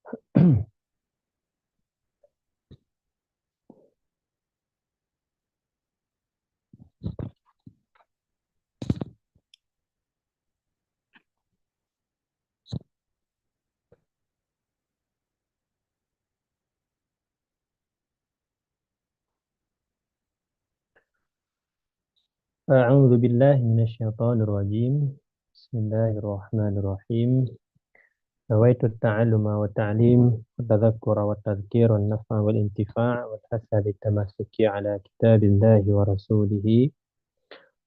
أعوذ بالله من الشيطان الرجيم. بسم الله الرحمن الرحيم. نويت التعلم والتعليم والتذكر والتذكير والنفع والانتفاع والحث للتمسك على كتاب الله ورسوله.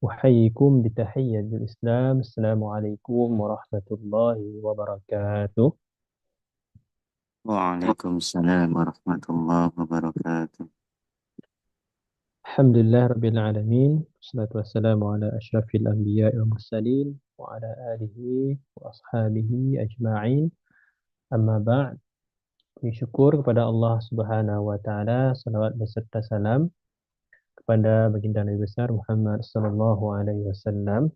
أحييكم بتحية الإسلام. السلام عليكم ورحمة الله وبركاته. وعليكم السلام ورحمة الله وبركاته. الحمد لله رب العالمين، والصلاة والسلام على أشرف الأنبياء والمرسلين وعلى آله وأصحابه أجمعين. أما بعد. Syukur kepada Allah Subhanahu wa taala, salawat beserta salam kepada baginda Nabi besar Muhammad sallallahu alaihi wasallam.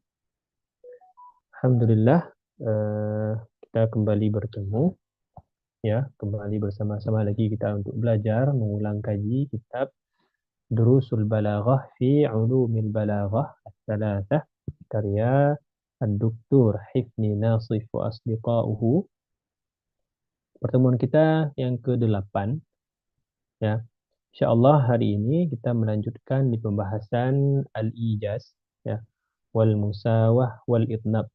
Alhamdulillah, kita kembali bertemu, ya, kembali bersama-sama lagi kita untuk belajar mengulang kaji kitab Durusul Balaghah fi Ulumil Balaghah Ats-Tsalatsah karya Ad-Doktor Hifni Nasif wa Asdiqauhu. Pertemuan kita yang ke-8, ya. InsyaAllah hari ini kita melanjutkan di pembahasan al-ijaz, ya, wal musawah wal itnab.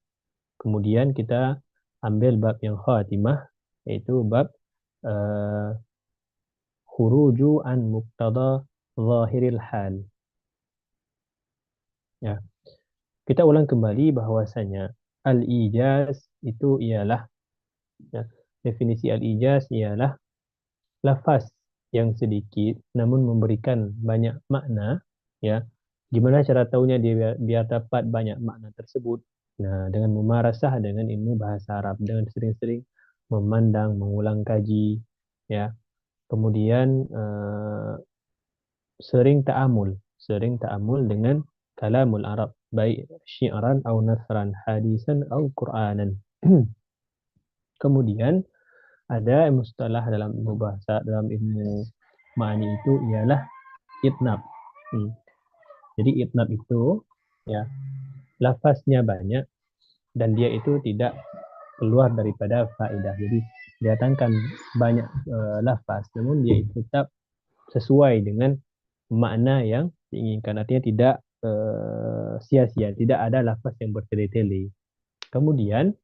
Kemudian kita ambil bab yang khatimah, yaitu bab khuruju an muqtada zahiril hal. Ya, kita ulang kembali bahwasanya al-ijaz itu ialah, ya, definisi al-ijaz ialah lafaz yang sedikit namun memberikan banyak makna, ya. Gimana cara tahunya dia biar dapat banyak makna tersebut? Nah, dengan memarasah dengan ilmu bahasa Arab, dengan sering-sering memandang, mengulang kaji, ya. Kemudian sering ta'amul dengan kalamul Arab, baik syi'ran atau nasran, hadisan atau Qur'anan. Kemudian ada mustalah dalam ilmu bahasa, dalam ilmu ma'ani itu ialah itnab. Jadi itnab itu, ya, lafaznya banyak dan dia itu tidak keluar daripada faedah. Jadi datangkan banyak lafaz, namun dia itu tetap sesuai dengan makna yang diinginkan. Artinya tidak sia-sia, tidak ada lafaz yang bertele-tele. Kemudian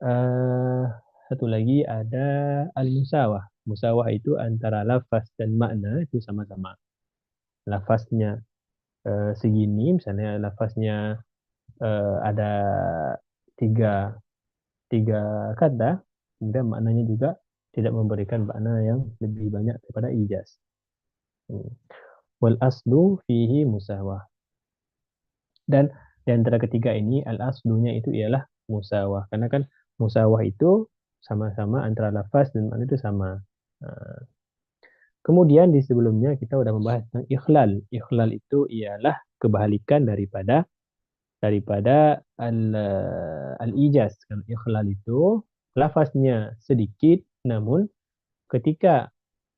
eh, satu lagi ada al-musawah. Musawah itu antara lafaz dan makna itu sama-sama. Lafaznya segini, misalnya lafaznya ada tiga tiga kata, kemudian maknanya juga tidak memberikan makna yang lebih banyak daripada ijaz. Wal aslu fihi musawah. Dan di antara ketiga ini al aslunya itu ialah musawah. Karena kan musawah itu sama-sama antara lafaz dan makna itu sama. Nah, kemudian di sebelumnya kita sudah membahas tentang ikhlal. Ikhlal itu ialah kebalikan daripada al-ijaz. Kalau ikhlal itu lafaznya sedikit, namun ketika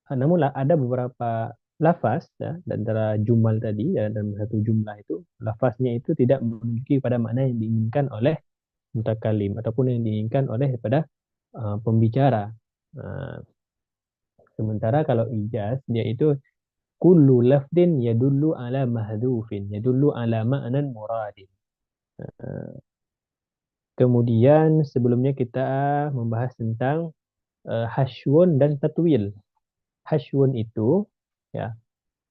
namun ada beberapa lafaz, ya, dan antara jumal tadi, ya, dalam satu jumlah itu lafaznya itu tidak memiliki pada makna yang diinginkan oleh mutakalim ataupun yang diinginkan oleh daripada pembicara. Nah, sementara kalau ijaz dia itu kullu lafdin yadullu ala mahdhufin, yadullu ala ma'nan muradin. Kemudian sebelumnya kita membahas tentang hasyun dan tatwil. Hasyun itu, ya,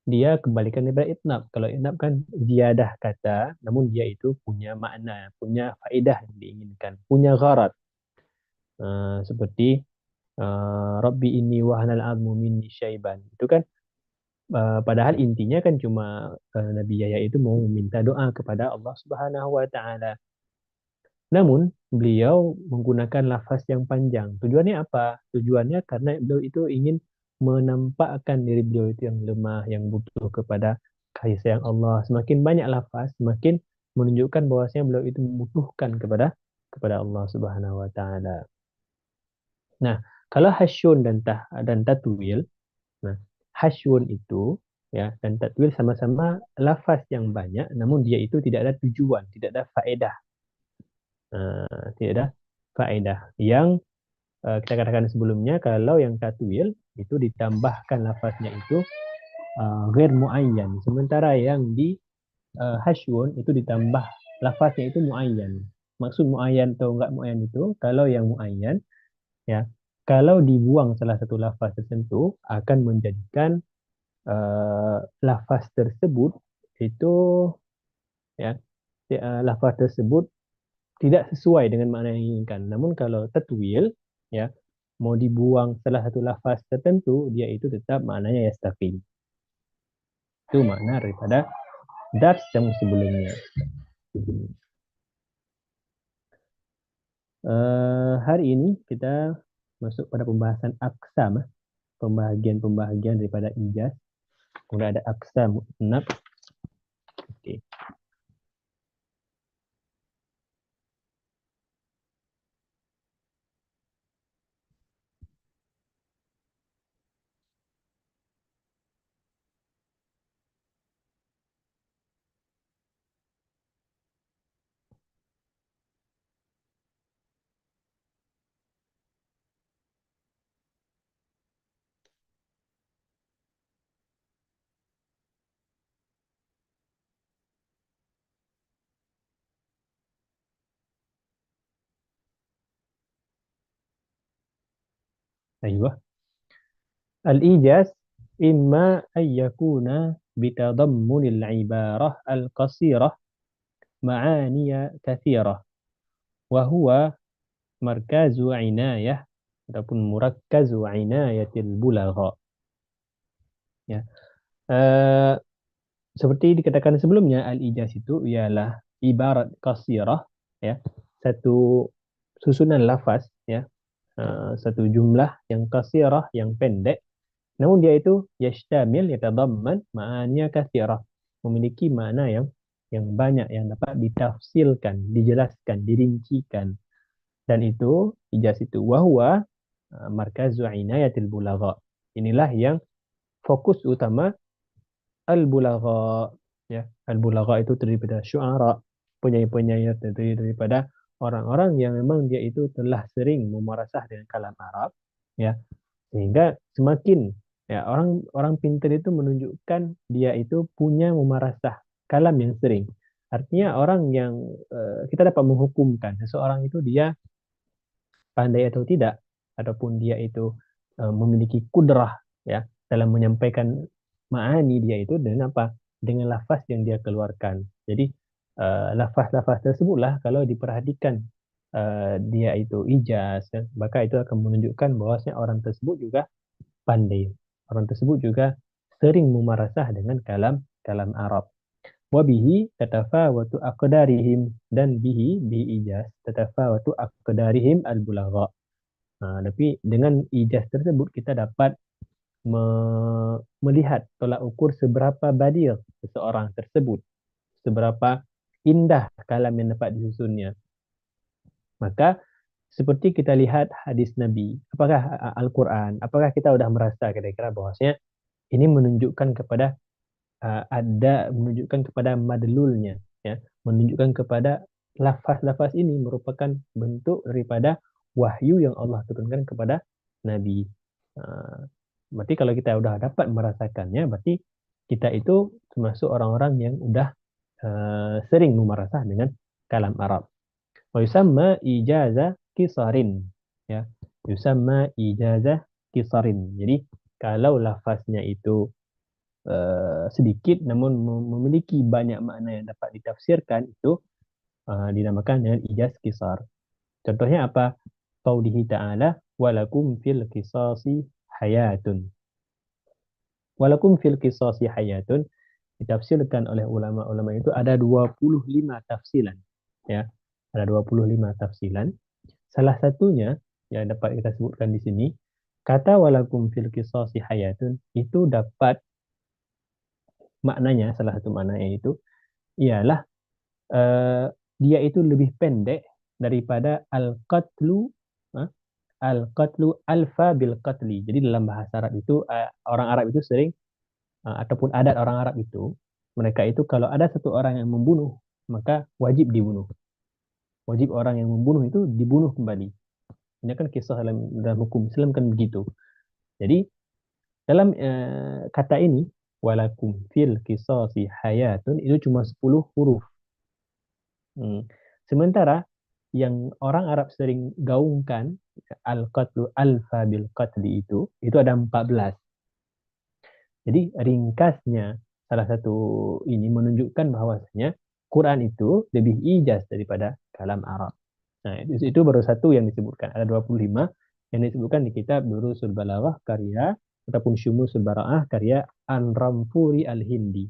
dia kebalikan daripada itnab. Kalau itnab kan ziyadah kata, namun dia itu punya makna, punya faedah yang diinginkan, punya gharad. Seperti Rabbi inni wahanal azmu minni syaiban. Itu kan padahal intinya kan cuma Nabi Yahya itu mau meminta doa kepada Allah Subhanahu wa taala. Namun beliau menggunakan lafaz yang panjang. Tujuannya apa? Tujuannya karena beliau itu ingin menampakkan diri beliau itu yang lemah, yang butuh kepada kasih sayang Allah. Semakin banyak lafaz, semakin menunjukkan bahwasanya beliau itu membutuhkan kepada Allah Subhanahu wa taala. Nah, Kalau hasyun dan tatwil, nah hasyun itu ya dan tatwil sama-sama lafaz yang banyak, namun dia itu tidak ada tujuan, tidak ada faedah. Tidak ada faedah. Yang kita katakan sebelumnya, kalau yang tatwil itu ditambahkan lafaznya itu ghair muayyan, sementara yang di hasyun itu ditambah lafaznya itu muayyan. Maksud muayyan atau enggak muayyan itu, kalau yang muayyan ya, kalau dibuang salah satu lafaz tertentu akan menjadikan lafaz tersebut itu ya, lafaz tersebut tidak sesuai dengan makna yang diinginkan. Namun kalau tatwil ya, mau dibuang salah satu lafaz tertentu, dia itu tetap maknanya yastafid. Itu makna daripada dars yang sebelumnya. Hari ini kita masuk pada pembahasan aksam, pembahagian-pembahagian daripada ijaz. Kemudian ada aksam musnad. Okey. Ayuh. Al-ijaz imma an yakuna bitadammunil ibarah al-qasirah ma'aniya kathirah wa huwa markazu inayah ataupun murakkazu inayatil bulagha. Ya. Eh, Seperti dikatakan sebelumnya, al-ijaz itu ialah ibarat qasirah ya, satu susunan lafaz ya, satu jumlah yang qasirah yang pendek, namun dia itu yashtamil yatadamman ma'aniya katsirah, memiliki makna yang banyak yang dapat ditafsilkan, dijelaskan, dirincikan. Dan itu ijaz itu wahwa markazu inayatil bulagha. Inilah yang fokus utama al-bulagha ya. Al-bulagha itu terdiri daripada syu'ara, penyair-penyair, terdiri daripada orang-orang yang memang dia itu telah sering memarasah dengan kalam Arab ya, sehingga semakin ya orang orang pintar itu menunjukkan dia itu punya memarasah kalam yang sering. Artinya orang yang kita dapat menghukumkan seseorang itu dia pandai atau tidak, ataupun dia itu memiliki kudrah ya dalam menyampaikan ma'ani dia itu dengan apa? Dengan lafaz yang dia keluarkan. Jadi lafaz-lafaz tersebutlah kalau diperhatikan dia itu ijaz, ya, maka itu akan menunjukkan bahwasanya orang tersebut juga pandai. Orang tersebut juga sering memarasah dengan kalam Arab. Wabihi tatafawatu aqdarihim, dan bihi ijaz tatafawatu aqdarihim al-bulagha. Tapi dengan ijaz tersebut kita dapat melihat tolak ukur seberapa badir seseorang tersebut, seberapa indah kalam yang dapat disusunnya. Maka seperti kita lihat hadis Nabi, apakah Al-Quran, apakah kita sudah merasa kira-kira bahwasanya ini menunjukkan kepada ada menunjukkan kepada madlulnya ya, menunjukkan kepada lafaz-lafaz ini merupakan bentuk daripada wahyu yang Allah turunkan kepada Nabi. Uh, Berarti kalau kita sudah dapat merasakannya, berarti kita itu termasuk orang-orang yang sudah sering memarasah dengan kalam Arab. Wa yusamma ijazah kisarin ya, yusamma ijazah kisarin. Jadi kalau lafaznya itu sedikit namun memiliki banyak makna yang dapat ditafsirkan, itu dinamakan dengan ijaz kisar. Contohnya apa? Qaulihi ta'ala walakum fil qisasi hayatun. Walakum fil qisasi hayatun ditafsirkan oleh ulama-ulama itu ada 25 tafsilan ya. Ada 25 tafsilan. Salah satunya yang dapat kita sebutkan di sini, kata walakum fil qisasi hayatun itu dapat maknanya, salah satu maknanya itu ialah dia itu lebih pendek daripada al-qatlu, al-qatlu alfa bil qatli. Jadi dalam bahasa Arab itu orang Arab itu sering ataupun adat orang Arab itu mereka itu kalau ada satu orang yang membunuh maka wajib dibunuh. Wajib orang yang membunuh itu dibunuh kembali. Ini kan kisah dalam hukum Islam kan begitu. Jadi dalam kata ini walakum fil qisasi hayatun itu cuma 10 huruf. Sementara yang orang Arab sering gaungkan al-qatlu alfa bil qatli itu ada 14. Jadi ringkasnya salah satu ini menunjukkan bahwasanya Quran itu lebih ijaz daripada kalam Arab. Nah, itu baru satu yang disebutkan. Ada 25 yang disebutkan di kitab Durusul Balaghah karya ataupun Syumusul Bara'ah karya An-Ramfuri Al-Hindi.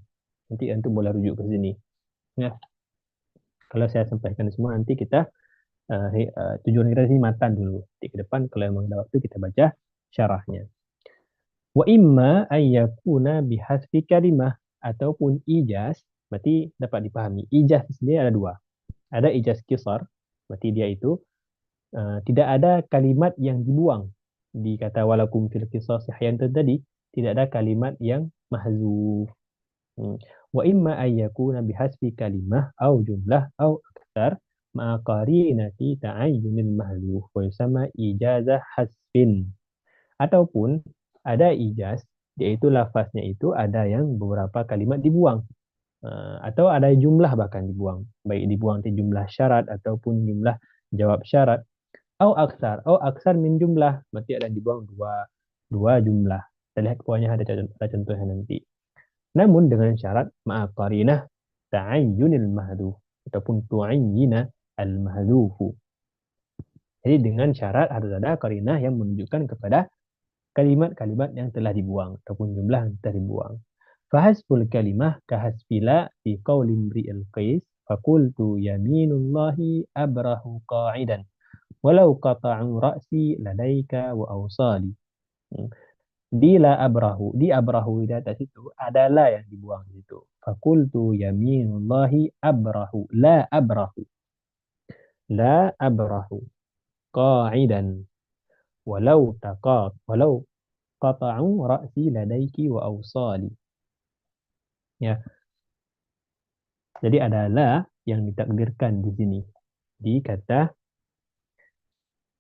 Nanti antum boleh rujuk ke sini. Nah, kalau saya sampaikan semua nanti kita tujuan kita sini matan dulu. Di ke depan kalau memang ada waktu kita baca syarahnya. Wa imma ayyakuna bihasfi kalimah ataupun ijaz, berarti dapat dipahami. Ijaz di sini ada dua. Ada ijaz qisar, berarti dia itu tidak ada kalimat yang dibuang. Di kata walakum fil qisas hayatun tadi, tidak ada kalimat yang mahzuf. Wa imma ayyakuna bihasfi kalimah au jumlah au aktsar ma'a qarinati ta'ayyunil mahzuf wa yusamma ijazah hasfin. Ataupun ada ijaz, yaitu lafaznya itu ada yang beberapa kalimat dibuang. Atau ada jumlah bahkan dibuang. Baik dibuang di jumlah syarat ataupun jumlah jawab syarat. Au aksar min jumlah. Berarti ada dibuang dua jumlah. Kita lihat bawahnya ada contohnya nanti. Namun dengan syarat ma'aqarinah ta'ayyunil mahdhuf. Ataupun tu'ayyina al-mahdhufu. Jadi dengan syarat harus ada qarinah yang menunjukkan kepada kalimat-kalimat yang telah dibuang ataupun jumlah yang telah dibuang. Fahasbul kalimah kahasfila fi qawli imri'il qais faqultu yaminullahi abrahu qa'idan walau qata'u ra'si ladaika wa awsali. Di abrahu di atas itu adalah yang dibuang di situ. Faqultu yaminullahi abrahu la abrahu qa'idan walau qata'u ra'si ladaiki wa awsali. Ya. Jadi adalah yang ditakdirkan di sini. Di kata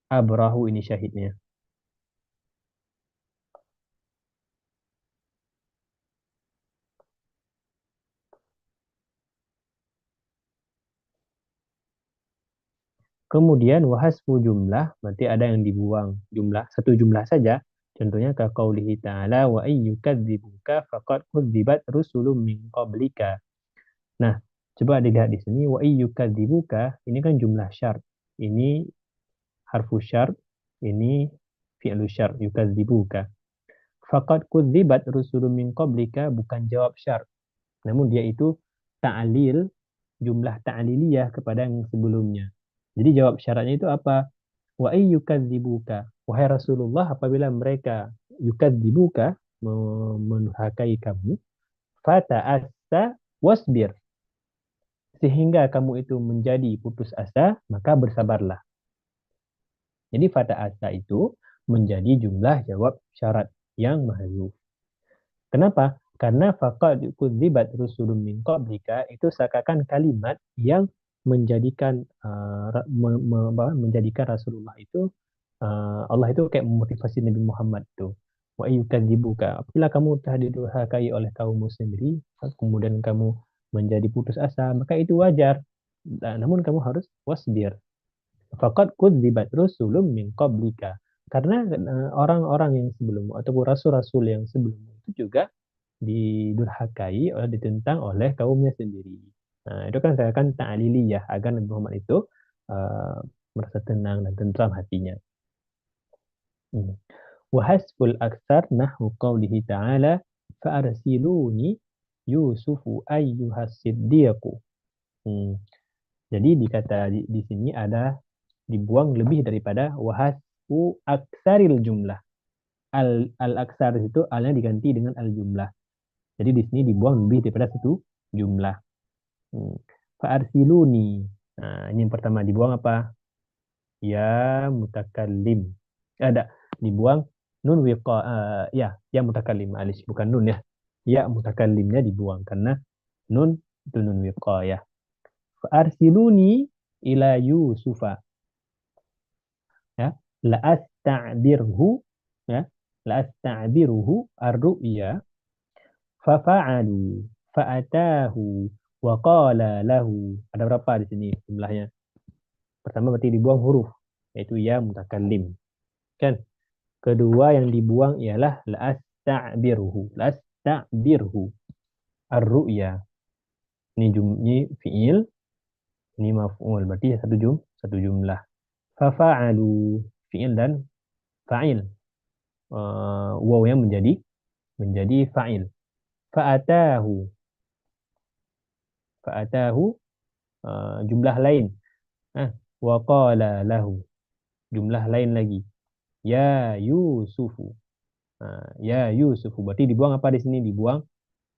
abrahu ini syahidnya. Kemudian wahasfu jumlah, berarti ada yang dibuang jumlah, satu jumlah saja. Contohnya ka qaulihi ta'ala wa ayyukadzibuka faqad kudzibat rusulun min qablika. Nah, coba dilihat di sini wa ayyukadzibuka ini kan jumlah syart. Ini harfu syart, ini fi'lu syart yukadzibuka. Faqad kudzibat rusulun min qablika bukan jawab syart. Namun dia itu ta'lil, jumlah ta'liliyah kepada yang sebelumnya. Jadi jawab syaratnya itu apa? Wa ayyukadzibuka. Wahai Rasulullah, apabila mereka yukadzibuka menurhakai kamu, fata'assa wasbir. Sehingga kamu itu menjadi putus asa, maka bersabarlah. Jadi fata'assa itu menjadi jumlah jawab syarat yang mahzuf. Kenapa? Karena faqad kudzibat rusulun min qablika itu seakan kalimat yang menjadikan menjadikan Rasulullah itu Allah itu kayak memotivasi Nabi Muhammad itu. Wa ayyukadzibuka. Apabila kamu telah didurhakai oleh kaummu sendiri, kemudian kamu menjadi putus asa, maka itu wajar. Namun kamu harus wasbir. Faqad kudzibat rusulun min qablika. Karena orang-orang yang sebelum ataupun rasul-rasul yang sebelum itu juga didurhakai atau ditentang oleh kaumnya sendiri. Nah, itu kan saya akan ta'liliyah agar Nabi Muhammad itu merasa tenang dan tentram hatinya. Wa hasbul aksar nahwu qawlihi ta'ala fa'arsiluni yusufu ayyuhas siddiqu. Jadi dikata di sini ada dibuang lebih daripada wahasbu aksaril jumlah. Al-aksar itu alnya diganti dengan al-jumlah. Jadi di sini dibuang lebih daripada satu jumlah. Fa'arsiluni. Nah, ini yang pertama dibuang apa? Ya mutakallim. Ada dibuang nun ya mutakallim alis bukan nun ya. Ya mutakallimnya dibuang karena nun itu nun wiqayah. Fa arsiluni ila Yusufa ya la asta'birhu ya la asta'biruhu ar-ru'ya fafa'alu fa'atahu wa qala lahu. Ada berapa di sini jumlahnya? Pertama berarti dibuang huruf yaitu ya mutakallim kan. Kedua yang dibuang ialah la asta'birhu ar-ru'ya. Ini fiil, ini maf'ul berarti satu jumlah. Fafa'alu fiil dan fa'il. Wawnya menjadi fa'il. Fa'atahu jumlah lain. Wa qala lahu jumlah lain lagi. Ya Yusufu. Ya Yusufu berarti dibuang apa di sini? Dibuang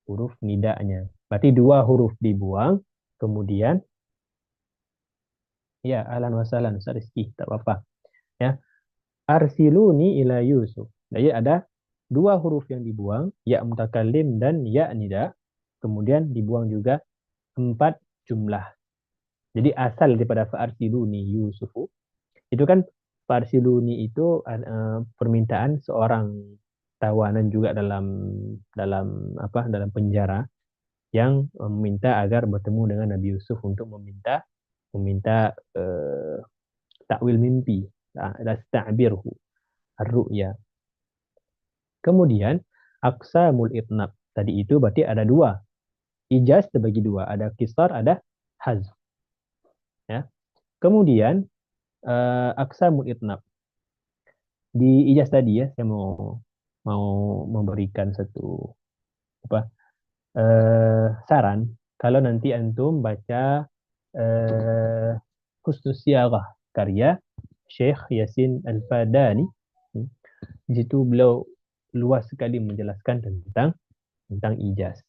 huruf nidanya. Berarti dua huruf dibuang. Kemudian ya ahlan wa sahlan Ustaz Rizky, tak apa-apa. Ya. Arsiluni ila Yusuf. Jadi ada dua huruf yang dibuang, ya mutakallim dan ya nida. Kemudian dibuang juga 4 jumlah. Jadi asal daripada fa'arsiluni Yusufu itu kan fa'arsiluni itu permintaan seorang tawanan juga dalam penjara yang meminta agar bertemu dengan Nabi Yusuf untuk meminta takwil mimpi, ta'birhu ar-ru'ya. Kemudian aqsamul itnab. Tadi itu berarti ada dua. Ijaz terbagi dua, ada qisar, ada hazf. Ya. Kemudian aqsamul itnab. Di ijaz tadi ya, saya mau memberikan satu saran. Kalau nanti antum baca Husnus Siyarah karya Syekh Yasin Al-Fadani, di situ beliau luas sekali menjelaskan tentang ijaz.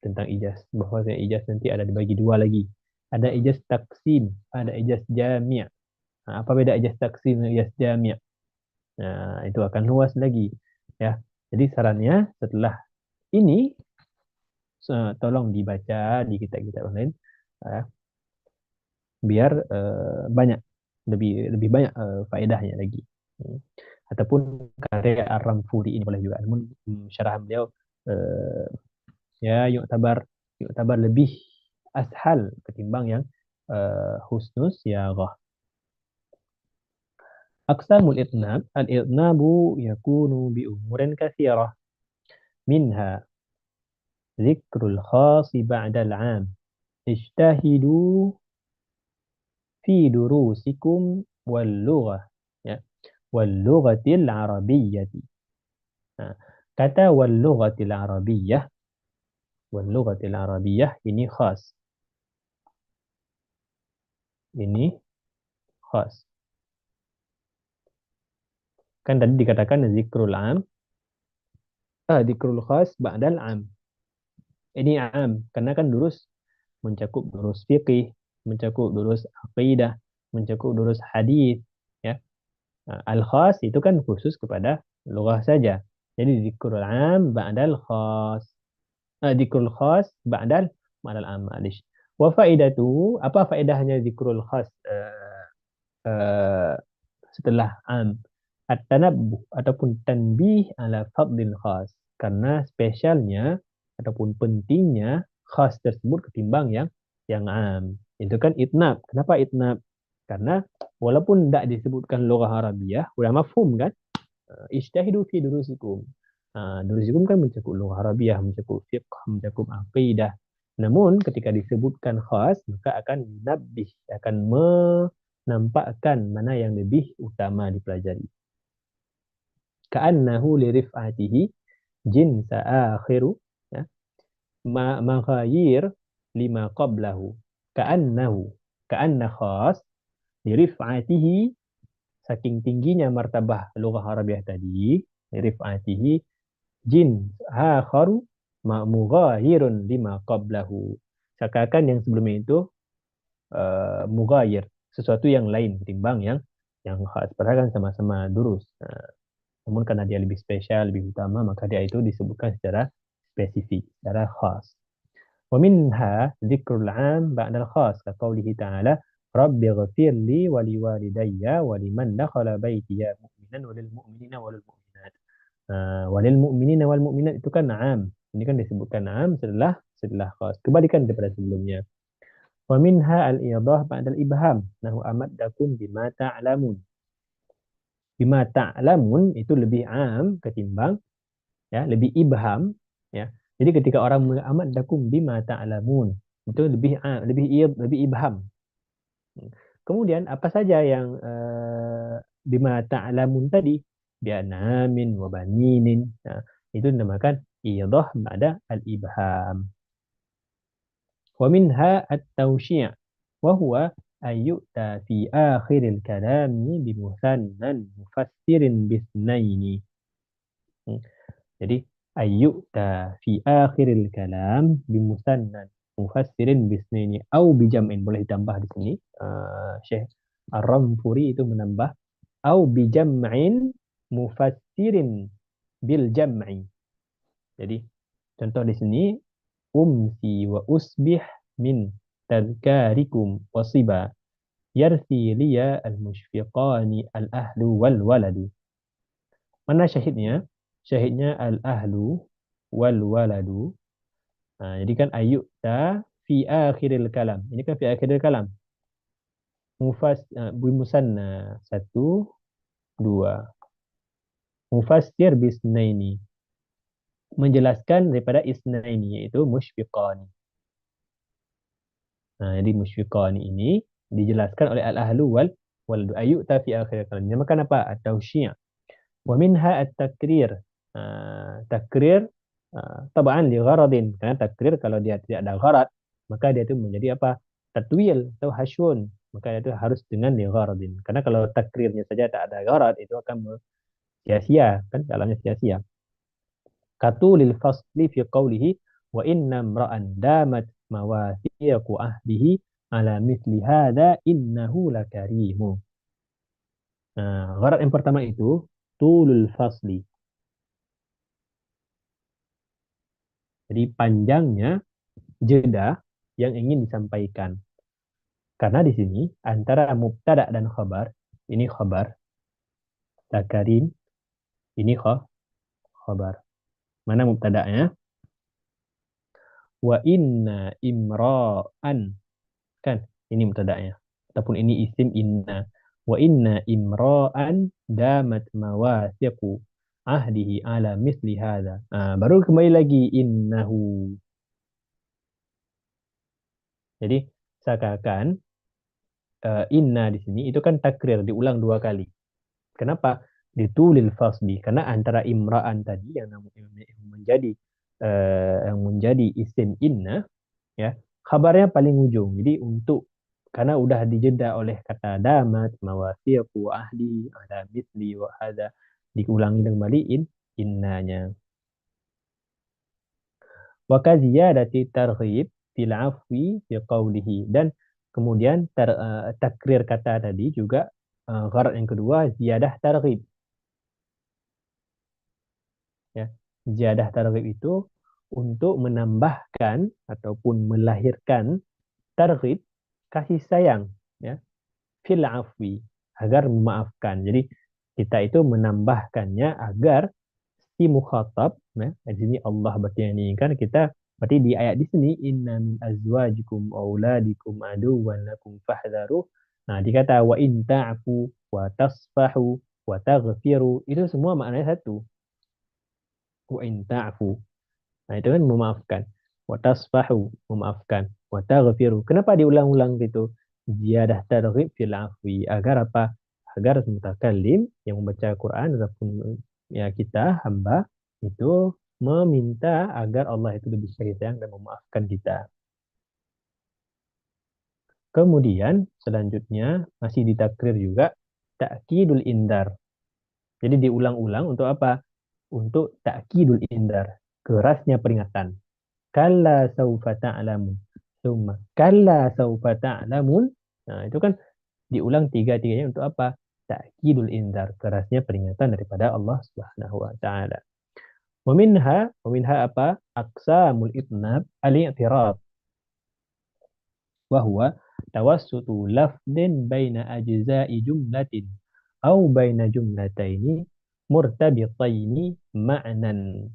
Tentang ijaz. Bahwa ijaz nanti ada dibagi dua lagi. Ada ijaz taksim, ada ijaz jami'. Apa beda ijaz taksim dan ijaz jami'? Nah, itu akan luas lagi. Ya. Jadi sarannya setelah ini tolong dibaca di kitab-kitab online biar banyak lebih banyak faedahnya lagi. Ataupun karya Ar-Ramfuri ini boleh juga. Namun syarah beliau ya yuktabar lebih ashal ketimbang yang Husnus Siyarah. Aqsamul itnab, al-itnabu yakunu bi umurin katsirah minha zikrul khasi ba'da al-'am. Ijtahidu fi durusikum wal lughah ya wal lughatil arabiyyah. Kata wal lughatil arabiyyah ini khas. Ini khas. Kan tadi dikatakan zikrul khas ba'dal am. Ini am karena kan durus mencakup durus fiqih, mencakup durus aqidah, mencakup durus hadis ya. Al-khas itu kan khusus kepada lughah saja. Jadi zikrul am ba'dal khas. Zikrul khas ba'dal am. Wa faidatu, apa faedahnya zikrul khas setelah am? At-tanabbuh ataupun tanbih ala fadlil khas. Karena spesialnya ataupun pentingnya khas tersebut ketimbang yang am. Itu kan itnab. Kenapa itnab? Karena walaupun tidak disebutkan lughah Arabiyah, udah mafhum kan? Ijtahidu fi durusikum. Durusikum kan mencakup lughah Arabiyah, mencakup fiqh, mencakup aqidah. Namun ketika disebutkan khas, maka akan nabbih, akan menampakkan mana yang lebih utama dipelajari. Ka'annahu li rif'atihi jinsa akhiru ya, maghayir lima qablahu. Ka'anna khas li rif'atihi, saking tingginya martabah lughah Arabiyah tadi, li rif'atihi jin akharu mughayirun lima qablahu. Seakan yang sebelumnya itu mughayir, sesuatu yang lain ketimbang yang khas. Padahal kan sama-sama durus. Nah, namun karena dia lebih spesial, lebih utama, maka dia itu disebutkan secara spesifik, secara khas. ومنها ذكر العام بعد الخاص كقوله تعالى رب اغفر لي ولوالدي ولمن دخل بيتي مؤمنا وللمؤمنين والمؤمنات. Walil wal mu'minat itu kan am. Ini kan disebutkan am setelah khas. Kebalikan daripada sebelumnya. Wa minha al-idah ba'da al-ibham. Nahu amaddakum bima ta'lamun. Bima ta'lamun itu lebih am ketimbang ya, lebih ibham ya. Jadi ketika orang amaddakum bima ta'lamun itu lebih am, lebih ibham. Kemudian apa saja yang bima ta'lamun tadi? Bi'anamin wa baninin. Nah, itu dinamakan idah ba'da al-ibham. Wa minha at-tawsyi' wa huwa an yu'ta fi akhiril kalami bimusannan mufassirin bisnaini. Jadi ayyu'ta fi akhiril kalam bimusannan mufassirin bisnaini au bijam'in, boleh ditambah di sini. Syekh Ar-Ramfuri itu menambah au bijam'in mufassirin bil jam'i. Jadi contoh di sini umsi wa usbih min tadhkarikum wasiba yarsi liya al-mushfiqani al-ahlu wal waladu. Mana syahidnya? Syahidnya al-ahlu wal waladu. Nah, jadi kan ayyuta fi akhiril kalam. Ini kan fi akhiril kalam. Bimusanna satu, dua. Mufassir bisnaini. Menjelaskan daripada isnaini, yaitu musyfiqani. Nah, jadi musyfiqani ini dijelaskan oleh al-ahlu wal waladu. Ayyuta fi akhiril kalam. Dinamakan apa? At-tawsyi'. Wa minha at-takrir. Takrir tabaan li gharadin, karena takrir kalau dia tidak ada gharad maka dia itu menjadi apa? Tatwil atau hasyun, maka dia itu harus dengan li gharadin, karena kalau takrirnya saja tak ada gharad itu akan sia-sia, kan dalamnya sia-sia. Katulil fasli fi qawlihi wa inna imra'an damat mawathiqu ahdihi ala mithli hadha innahu lakarimu. Nah, gharad yang pertama itu tulul fasli. Jadi panjangnya jeda yang ingin disampaikan. Karena di sini antara mubtada dan khabar, ini khabar, lakarin, ini khabar. Mana mubtada'nya? Wa inna imra'an. Kan, ini mubtada'nya. Ataupun ini isim inna. Wa inna imra'an damat mawathiqu ahdihi ala misli hadha. Baru kembali lagi innahu. Jadi seakan-akan inna di sini itu kan takrir, diulang dua kali. Kenapa? Ditulil fasli, karena antara imra'an tadi yang menjadi isim inna ya, kabarnya paling ujung. Jadi karena udah dijeda oleh kata damat mawasiqu ahli ala misli wa hadza, diulangi kembali innanya. Wa kaziyadati targhib fil afwi fi qawlihi, dan kemudian takrir kata tadi juga gharat yang kedua ziyadah targhib ya. Ziyadah targhib itu untuk menambahkan ataupun melahirkan targhib, kasih sayang ya, fil afwi, agar memaafkan. Jadi kita itu menambahkannya agar si mukhatab ya, di sini Allah berarti yang diinginkan kita. Berarti di ayat di sini inna min azwajikum auladikum aduwwan lakum fahdharu. Nah, dikata wa in ta'fu wa tasfahu wa taghfiru, itu semua maknanya satu. Wa in ta'fu. Nah, itu kan memaafkan. Wa tasfahu, memaafkan. Wa taghfiru. Kenapa diulang-ulang gitu? Ziyadah targhib fil afwi, agar apa? Agar mutakallim yang membaca Quran ataupun ya kita hamba itu meminta agar Allah itu lebih sayang dan memaafkan kita. Kemudian selanjutnya masih ditakrir juga ta'kidul indar. Jadi diulang-ulang untuk apa? Untuk ta'kidul indar, kerasnya peringatan. Kalla saufa ta'lamun. Summa kalla saufa ta'lamun. Nah, itu kan diulang tiga-tiganya untuk apa? ta'kidul inzar, kerasnya peringatan daripada Allah Subhanahu wa taala. Wa minha apa? Aqsamul itnab al-i'tirad wa huwa tawassutu lafdin baina ajza'i jumlatin aw baina jumlataini murtabitaini ma'nan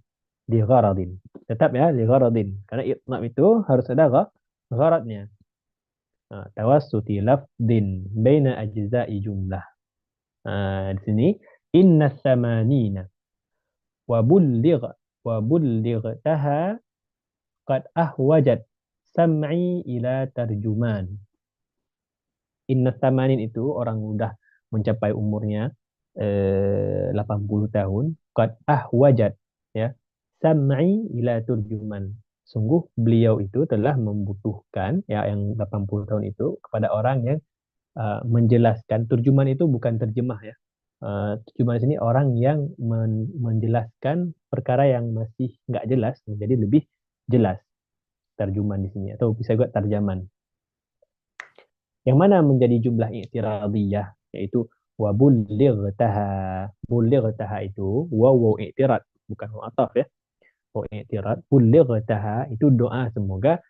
li gharadin. Tetap ya, li gharadin. Karena itnab itu harus ada gharadnya. Tawassuti lafdin baina ajza'i jumlah. Di sini inna samanina wa bulligh wa bullightaha qad ahwajat sam'i ila tarjuman. Inna samanin itu orang udah mencapai umurnya 80 tahun, qad ahwajat ya, sam'i ila turjuman. Sungguh beliau itu telah membutuhkan ya yang 80 tahun itu kepada orang yang menjelaskan. Turjuman itu bukan terjemah ya. Terjemah di sini orang yang menjelaskan perkara yang masih nggak jelas menjadi lebih jelas. Terjemahan di sini atau bisa juga tarjaman. Yang mana menjadi jumlah i'tiradiyah yaitu wa bullightaha. Bullightaha itu waw i'tirad bukan waw ataf ya. Waw i'tirad. Bullightaha itu doa semoga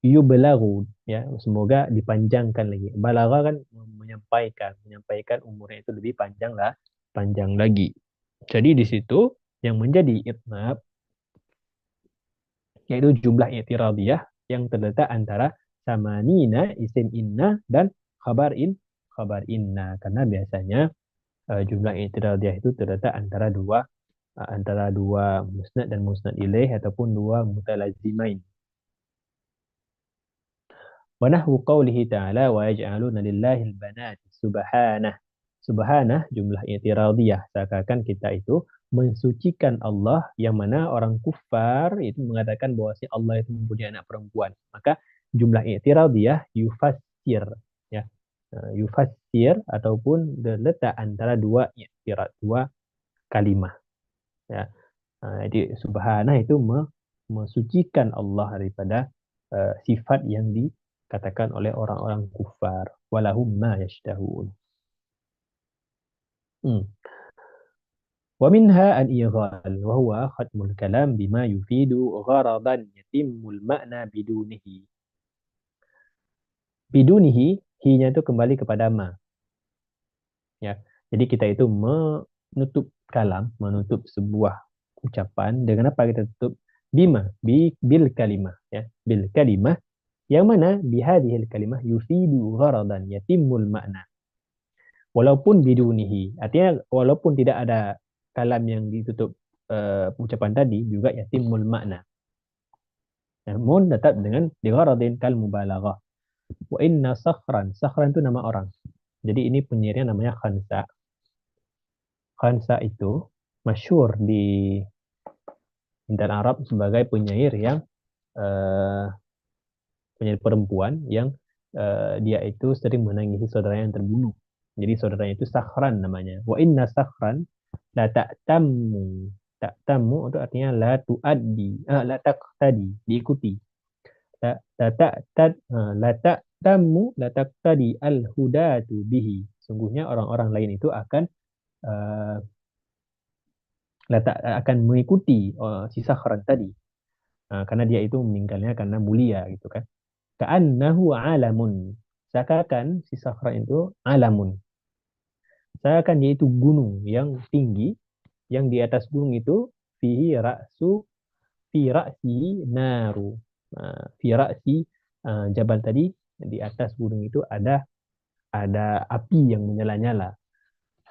yublagu ya, semoga dipanjangkan lagi. Balagha kan menyampaikan umurnya itu lebih panjang lagi. Jadi di situ yang menjadi itnab yaitu jumlah i'tiradiyah yang terletak antara samanina isim inna dan khabar inna, karena biasanya jumlah i'tiradiyah itu terletak antara dua musnad dan musnad ilaih ataupun dua mutalazimain. Wa nahwu qawlihi ta'ala wa yaj'aluna lillahi al-banat subhanah. Subhanah jumlah i'tiradiyah, seakan kita itu mensucikan Allah, yang mana orang kufar itu mengatakan bahwa si Allah itu mempunyai anak perempuan. Maka jumlah i'tiradiyah yufassir ya. Yufassir ataupun terletak antara dua i'tirad, dua kalimah ya. Jadi subhanah itu mensucikan Allah daripada sifat yang dikatakan oleh orang-orang kufar. Walahum ma yashtahun. ومنها الإيغال وهو ختم الكلام بما يفيد غرضا يتم المعنى بدونه. Bidunihi, hi-nya itu kembali kepada ma. Ya. Jadi kita itu menutup kalam, menutup sebuah ucapan dengan apa kita tutup? Bima, bil kalimah ya. Bil kalimah yang mana bihadhil kalimah yufidu gharadan yatimul makna. Walaupun bidunihi, artinya walaupun tidak ada kalam yang ditutup ucapan tadi juga yatimul makna. Namun tetap dengan digharadin kal mubalaghah. Wa inna sakhran, sakhran itu nama orang. Jadi ini penyairnya namanya Khansa. Khansa itu masyhur di intan Arab sebagai penyair yang penyair perempuan yang dia itu sering menangisi saudaranya yang terbunuh. Jadi saudaranya itu Sakhran namanya. Wa inna Sakhran la ta'tammu. Ta'tammu itu artinya la tuaddi, la taqtadi, diikuti. La ta'tammu la taqtadi al-hudatu bihi. Sungguhnya orang-orang lain itu akan akan mengikuti si Sakhran tadi. Karena dia itu meninggalnya karena mulia gitu kan. Ka'annahu alamun. Seakan si Sakhran itu alamun. Seakan dia itu gunung yang tinggi, yang di atas gunung itu fihi ra'su fi ra'si naru. Fi ra'si jabal tadi, di atas gunung itu ada api yang menyala-nyala.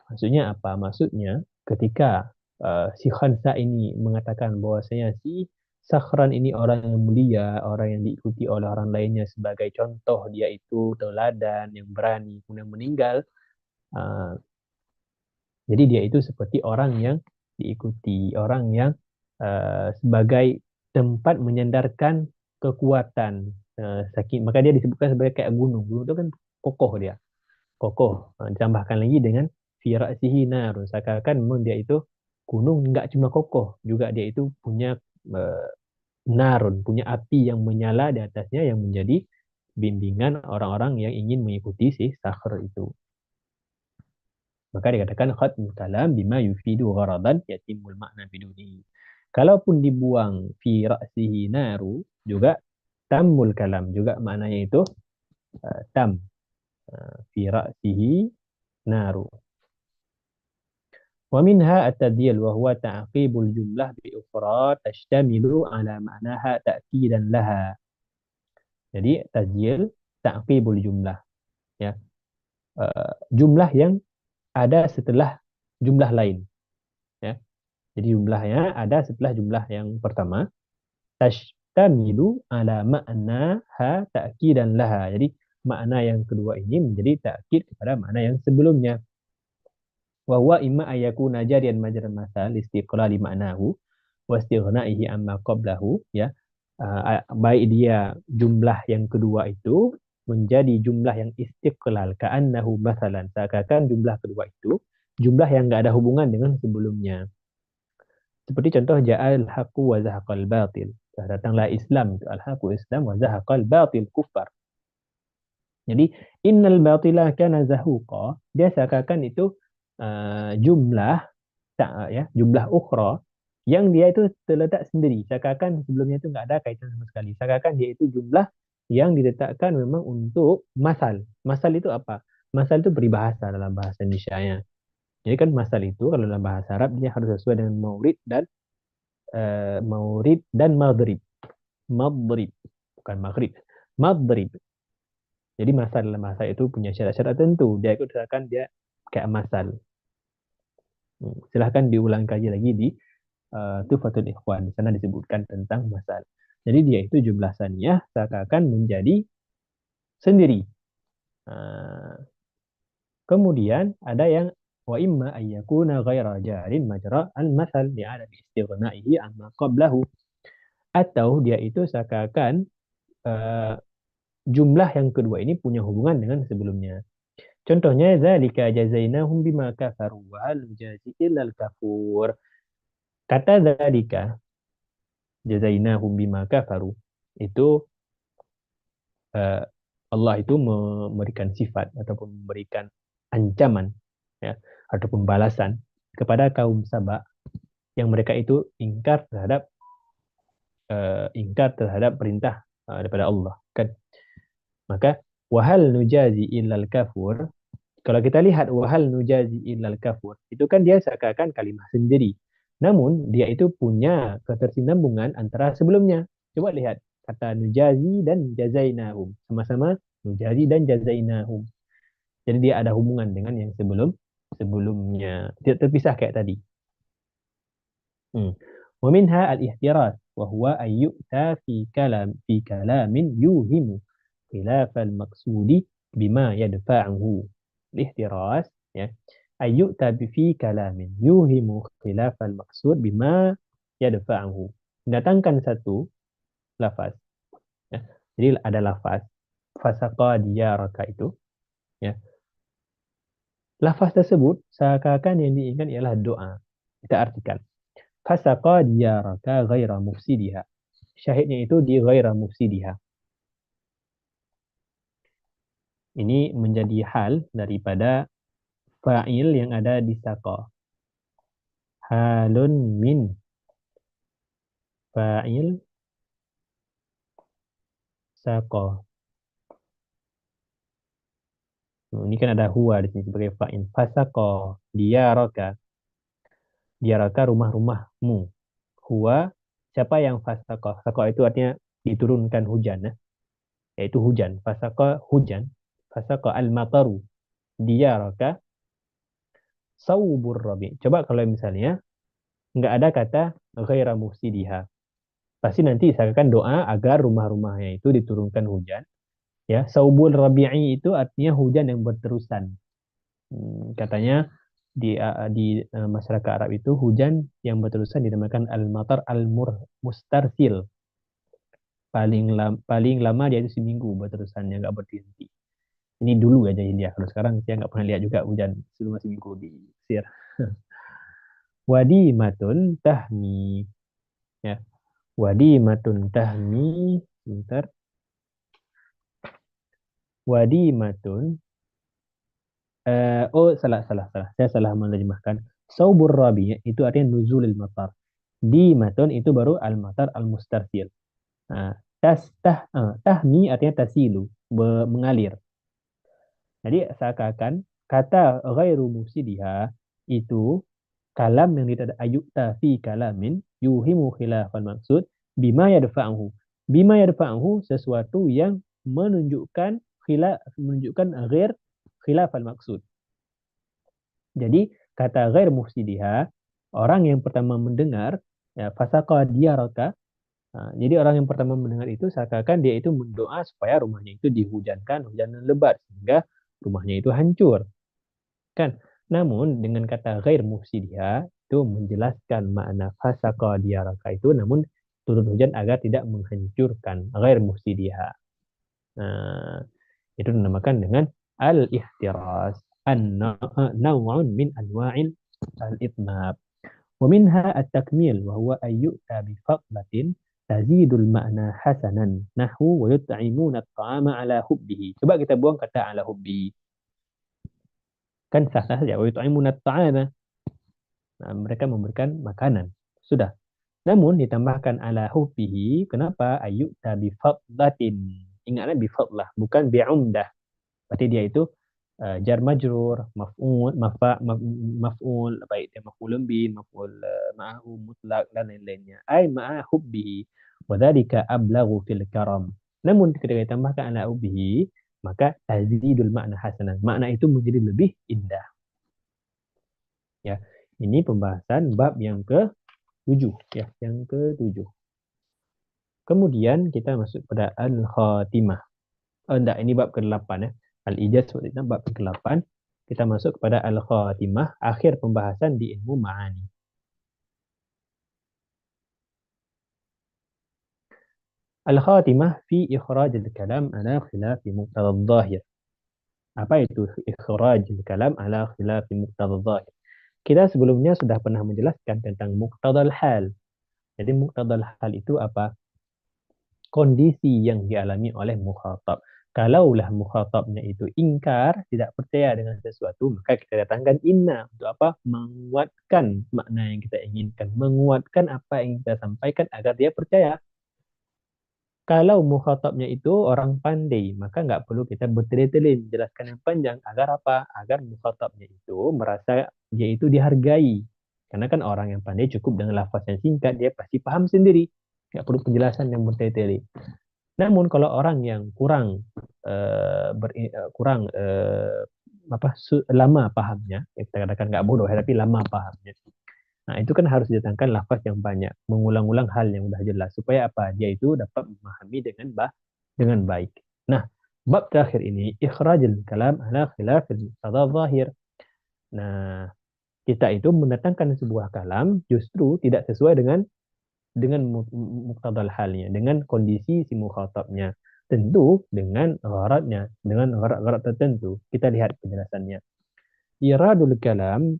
Maksudnya apa? Maksudnya ketika si Khansa ini mengatakan bahwasanya si Sakhran ini orang yang mulia, orang yang diikuti oleh orang lainnya sebagai contoh, dia itu teladan yang berani, kemudian meninggal. Jadi dia itu seperti orang yang diikuti, orang yang sebagai tempat menyandarkan kekuatan. Maka dia disebutkan sebagai kayak gunung. Gunung itu kan kokoh dia, kokoh. Ditambahkan lagi dengan firasihi narun, seakan-akan memang dia itu gunung nggak cuma kokoh, juga dia itu punya narun, punya api yang menyala di atasnya yang menjadi bimbingan orang-orang yang ingin mengikuti si Sakhr itu. Maka dikatakan khatmul kalam bima yufidu gharadan yatimul makna biduni. Kalaupun dibuang fi ra'sihi naru juga tammul kalam juga maknanya itu tam fi ra'sihi naru. ومنها التبديل وهو تعقيب الجملة بأخرى تشتمل على معناها تأكيدا لها. Jadi tazyil ta'qibul jumlah ya. Jumlah yang ada setelah jumlah lain ya. Jadi jumlahnya ada setelah jumlah yang pertama. Tashtamilu ala ma'naha ta'kidan laha. Jadi makna yang kedua ini menjadi ta'kid kepada makna yang sebelumnya. Wa huwa imma ayakuna jariyan majran masal istiqlali ma'nahu wa istighnaihi amma qablahu ya. Baik dia jumlah yang kedua itu menjadi jumlah yang istiqlal ka'annahu masalan, seakan jumlah kedua itu jumlah yang enggak ada hubungan dengan sebelumnya. Seperti contoh ja'al haqu wa zahaqal batil. Datanglah Islam itu al-haqu Islam wa zahaqal batil kufar. Jadi innal batila kana zahuqa, dia seakan itu jumlah ya, jumlah ukhra yang dia itu terletak sendiri. Seakan sebelumnya itu enggak ada kaitan sama sekali. Seakan dia itu jumlah yang diletakkan memang untuk masal. Masal itu apa? Masal itu peribahasa dalam bahasa Indonesia-nya. Jadi kan masal itu kalau dalam bahasa Arab dia harus sesuai dengan maurid dan maghrib. Maghrib, bukan maghrib. Maghrib. Jadi masal dalam bahasa itu punya syarat-syarat tertentu. Dia ikut misalkan dia kayak masal. Silahkan diulang kaji lagi di Tuhfatul Ikhwan. Di sana disebutkan tentang masal. Jadi dia itu jumlah saniyah seakan menjadi sendiri. Kemudian ada yang wa imma ayyakuna ghaira jarin majra al-masal li'ada bi istighnaihi amma qablahu. Atau dia itu seakan jumlah yang kedua ini punya hubungan dengan sebelumnya. Contohnya zalika jazainahum bima kafaru wa hal jazi illal kafur. Kata zalika jazainahum bima kafaru itu Allah itu memberikan sifat ataupun memberikan ancaman ya ataupun balasan kepada kaum Saba yang mereka itu ingkar terhadap perintah daripada Allah kan. Maka wahal nujazi illal kafur, kalau kita lihat wahal nujazi illal kafur itu kan dia seakan kalimah sendiri, namun dia itu punya ketersinambungan antara sebelumnya. Coba lihat kata nujazi dan jazainahum, sama-sama nujazi dan jazainahum, jadi dia ada hubungan dengan yang sebelumnya, tidak terpisah kayak tadi. ومنها الاحتراز وهو أن يؤتى في كلام يوهم خلاف المقصود بما يدفعه. الاحتراز ya أن يؤتى في كلام يوهم خلاف المقصود بما يدفعه. Datangkan satu lafaz ya. Jadi ada lafaz fasaqa diyaraka itu ya. Lafaz tersebut seakan yang diinginkan ialah doa. Kita artikan fasaqa diyaraka ghaira mufsidiha. Syahidnya itu di ghaira mufsidiha. Ini menjadi hal daripada fa'il yang ada di saqa. Halun min fa'il saqa. Ini kan ada huwa di sini sebagai fa'il. Fasaqa diyaraka. Diyaraka rumah-rumahmu. Huwa siapa yang fasaqa? Fasaqa itu artinya diturunkan hujan ya. Yaitu hujan. Fasaqa hujan. Fasaqa al-mataru diyaraka saubur rabi. Coba kalau misalnya nggak ada kata ghaira mufsidiha, pasti nanti misalkan doa agar rumah-rumahnya itu diturunkan hujan. Ya, saubul rabi'i itu artinya hujan yang berterusan. Katanya di masyarakat Arab itu hujan yang berterusan dinamakan al-matar al-mustarsil. Paling lama dia itu seminggu berterusannya nggak berhenti. Ini dulu aja India. Kalau sekarang saya nggak pernah lihat juga hujan selama seminggu di Mesir. Wadimatun tahmi ya. Wadimatun tahmi sebentar. Wadimatun salah. Saya salah menerjemahkan. Saubur rabi itu artinya nuzulil matar. Di matun itu baru al-matar al-mustarsil. Nah, tahmi artinya tasilu, mengalir. Jadi seakan-akan kata ghairu mufsidiha itu kalam yang tidak ayukta fi kalamin yuhimu khilafal maksud bima yadfa'uhu. Bima yadfa'uhu sesuatu yang menunjukkan ghair khilafal maksud. Jadi kata ghair mufsidiha, orang yang pertama mendengar ya fasaqa diyaraka. Jadi orang yang pertama mendengar itu seakan-akan dia itu mendoa supaya rumahnya itu dihujankan hujan lebat sehingga rumahnya itu hancur, kan? Namun dengan kata ghair mufsidiha itu menjelaskan makna fasaqa diyaraka itu, namun turun hujan agar tidak menghancurkan ghair mufsidiha. Nah, itu dinamakan dengan al-ihtiras, an-naw'un min anwa'il al-itnab. Wa minha at-takmil wa huwa an yu'ta bi fadlatin tazidul ma'na hasanan nahwu wa yut'imuna at-ta'ama ala hubbihi. Coba kita buang kata ala hubbihi. Kan sah-sah saja. Wa yut'imuna at-ta'ama. Nah, mereka memberikan makanan. Sudah. Namun ditambahkan ala hubbihi. Kenapa? Ayyu'ta bi fadlatin. Ingatlah bi fadlah, bukan bi umdah. Berarti dia itu jar majrur, maf'ul, baik dia maf'ulun bi, maf'ul ma'ahu mutlak dan lain-lainnya. Ai ma'a hubbihi wa dzalika ablaghu fil karam. Namun ketika ditambahkan ala hubbihi, maka tazidul makna hasanan. Makna itu menjadi lebih indah. Ya, ini pembahasan bab yang ke-7 ya, yang ke-7. Kemudian kita masuk pada al-khatimah. Enggak, ini bab ke-8 ya. Al-ijaz seperti itu bab ke-8. Kita masuk kepada al-khatimah, akhir pembahasan di ilmu ma'ani. Al-khatimah fi ikhraj al-kalam ala khilaf muqtada adh-dhahir. Apa itu ikhraj al-kalam ala khilaf muqtada adh-dhahir? Kita sebelumnya sudah pernah menjelaskan tentang muqtada al-hal. Jadi muqtada al-hal itu apa? Kondisi yang dialami oleh mukhatab. Kalaulah mukhatabnya itu ingkar, tidak percaya dengan sesuatu, maka kita datangkan inna. Untuk apa? Menguatkan makna yang kita inginkan. Menguatkan apa yang kita sampaikan agar dia percaya. Kalau mukhatabnya itu orang pandai, maka nggak perlu kita bertele-tele menjelaskan yang panjang. Agar apa? Agar mukhatabnya itu merasa dia itu dihargai. Karena kan orang yang pandai cukup dengan lafaz yang singkat, dia pasti paham sendiri. Nggak perlu penjelasan yang bertele-tele. Namun kalau orang yang kurang lama pahamnya, ya kita katakan nggak bodoh, tapi lama pahamnya. Nah itu kan harus didatangkan lafaz yang banyak, mengulang-ulang hal yang sudah jelas supaya apa? Dia itu dapat memahami dengan baik. Nah, bab terakhir ini ikhrajul kalam ala khilafil muqtada zahir. Nah, kita itu mendatangkan sebuah kalam justru tidak sesuai dengan muqtadal halnya, dengan kondisi si mukhatabnya. Tentu dengan gharadnya, dengan gharad tertentu. Kita lihat penjelasannya. Iradul kalam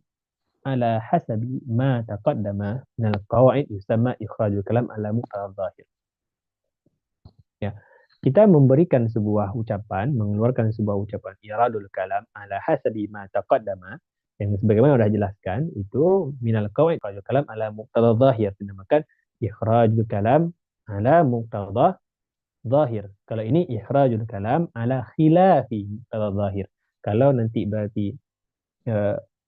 ala hasabi ma taqaddama min al-qawaid yusamma ikhrajul kalam ala muqtadal zahir. Ya. Kita memberikan sebuah ucapan, mengeluarkan sebuah ucapan iradul kalam ala hasabi ma taqaddama, yang sebagaimana sudah jelaskan itu minal qawaid ikhrajul kalam ala muqtadal zahir, dinamakan ikhrajul kalam ala muqtada zahir. Kalau ini ikhrajul kalam ala khilafi muqtada zahir. Kalau nanti berarti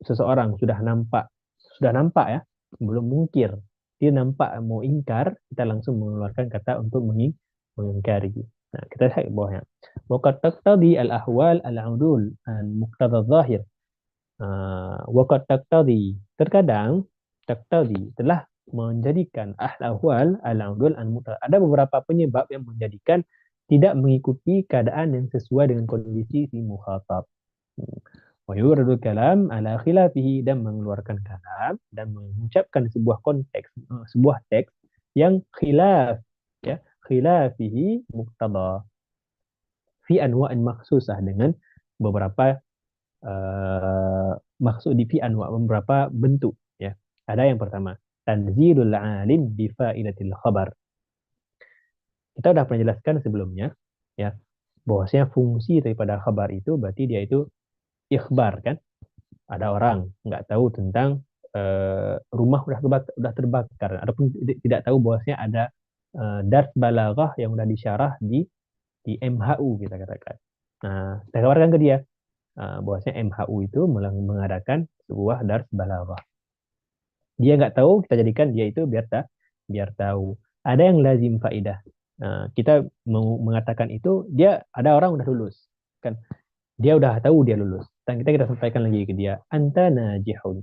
seseorang sudah nampak ya, belum mungkir. Dia nampak mau ingkar, kita langsung mengeluarkan kata untuk mengingkari. Nah, kita lihat bawahnya. Waqad taqtadi al-ahwal al-udul al-muqtada zahir. Waqad taqtadi, terkadang taqtadi telah menjadikan ahwal al-udul al-muqtada. Ada beberapa penyebab yang menjadikan tidak mengikuti keadaan yang sesuai dengan kondisi si mukhatab. Wa yuradul kalam ala khilafihi, dan mengeluarkan kalam dan mengucapkan sebuah teks yang khilaf ya, khilafihi muqtada fi anwa'in makhsusah, dengan beberapa maksud di fi anwa', beberapa bentuk ya. Ada yang pertama, tanzilul alim bi fa'idatil khabar. Kita sudah pernah jelaskan sebelumnya ya, bahwasanya fungsi daripada khabar itu berarti dia itu ikhbar kan. ada orang nggak tahu tentang rumah udah terbakar, ataupun tidak tahu bahwasanya ada dars balaghah yang udah disyarah di MHU kita katakan. Nah, kita kabarkan ke dia bahwasanya MHU itu mengadakan sebuah dars balaghah. Dia nggak tahu, kita jadikan dia itu biar tahu. Ada yang lazim faidah. Nah, kita mau mengatakan itu dia ada orang udah lulus, kan? Dia udah tahu dia lulus. Dan kita sampaikan lagi ke dia, anta najihun.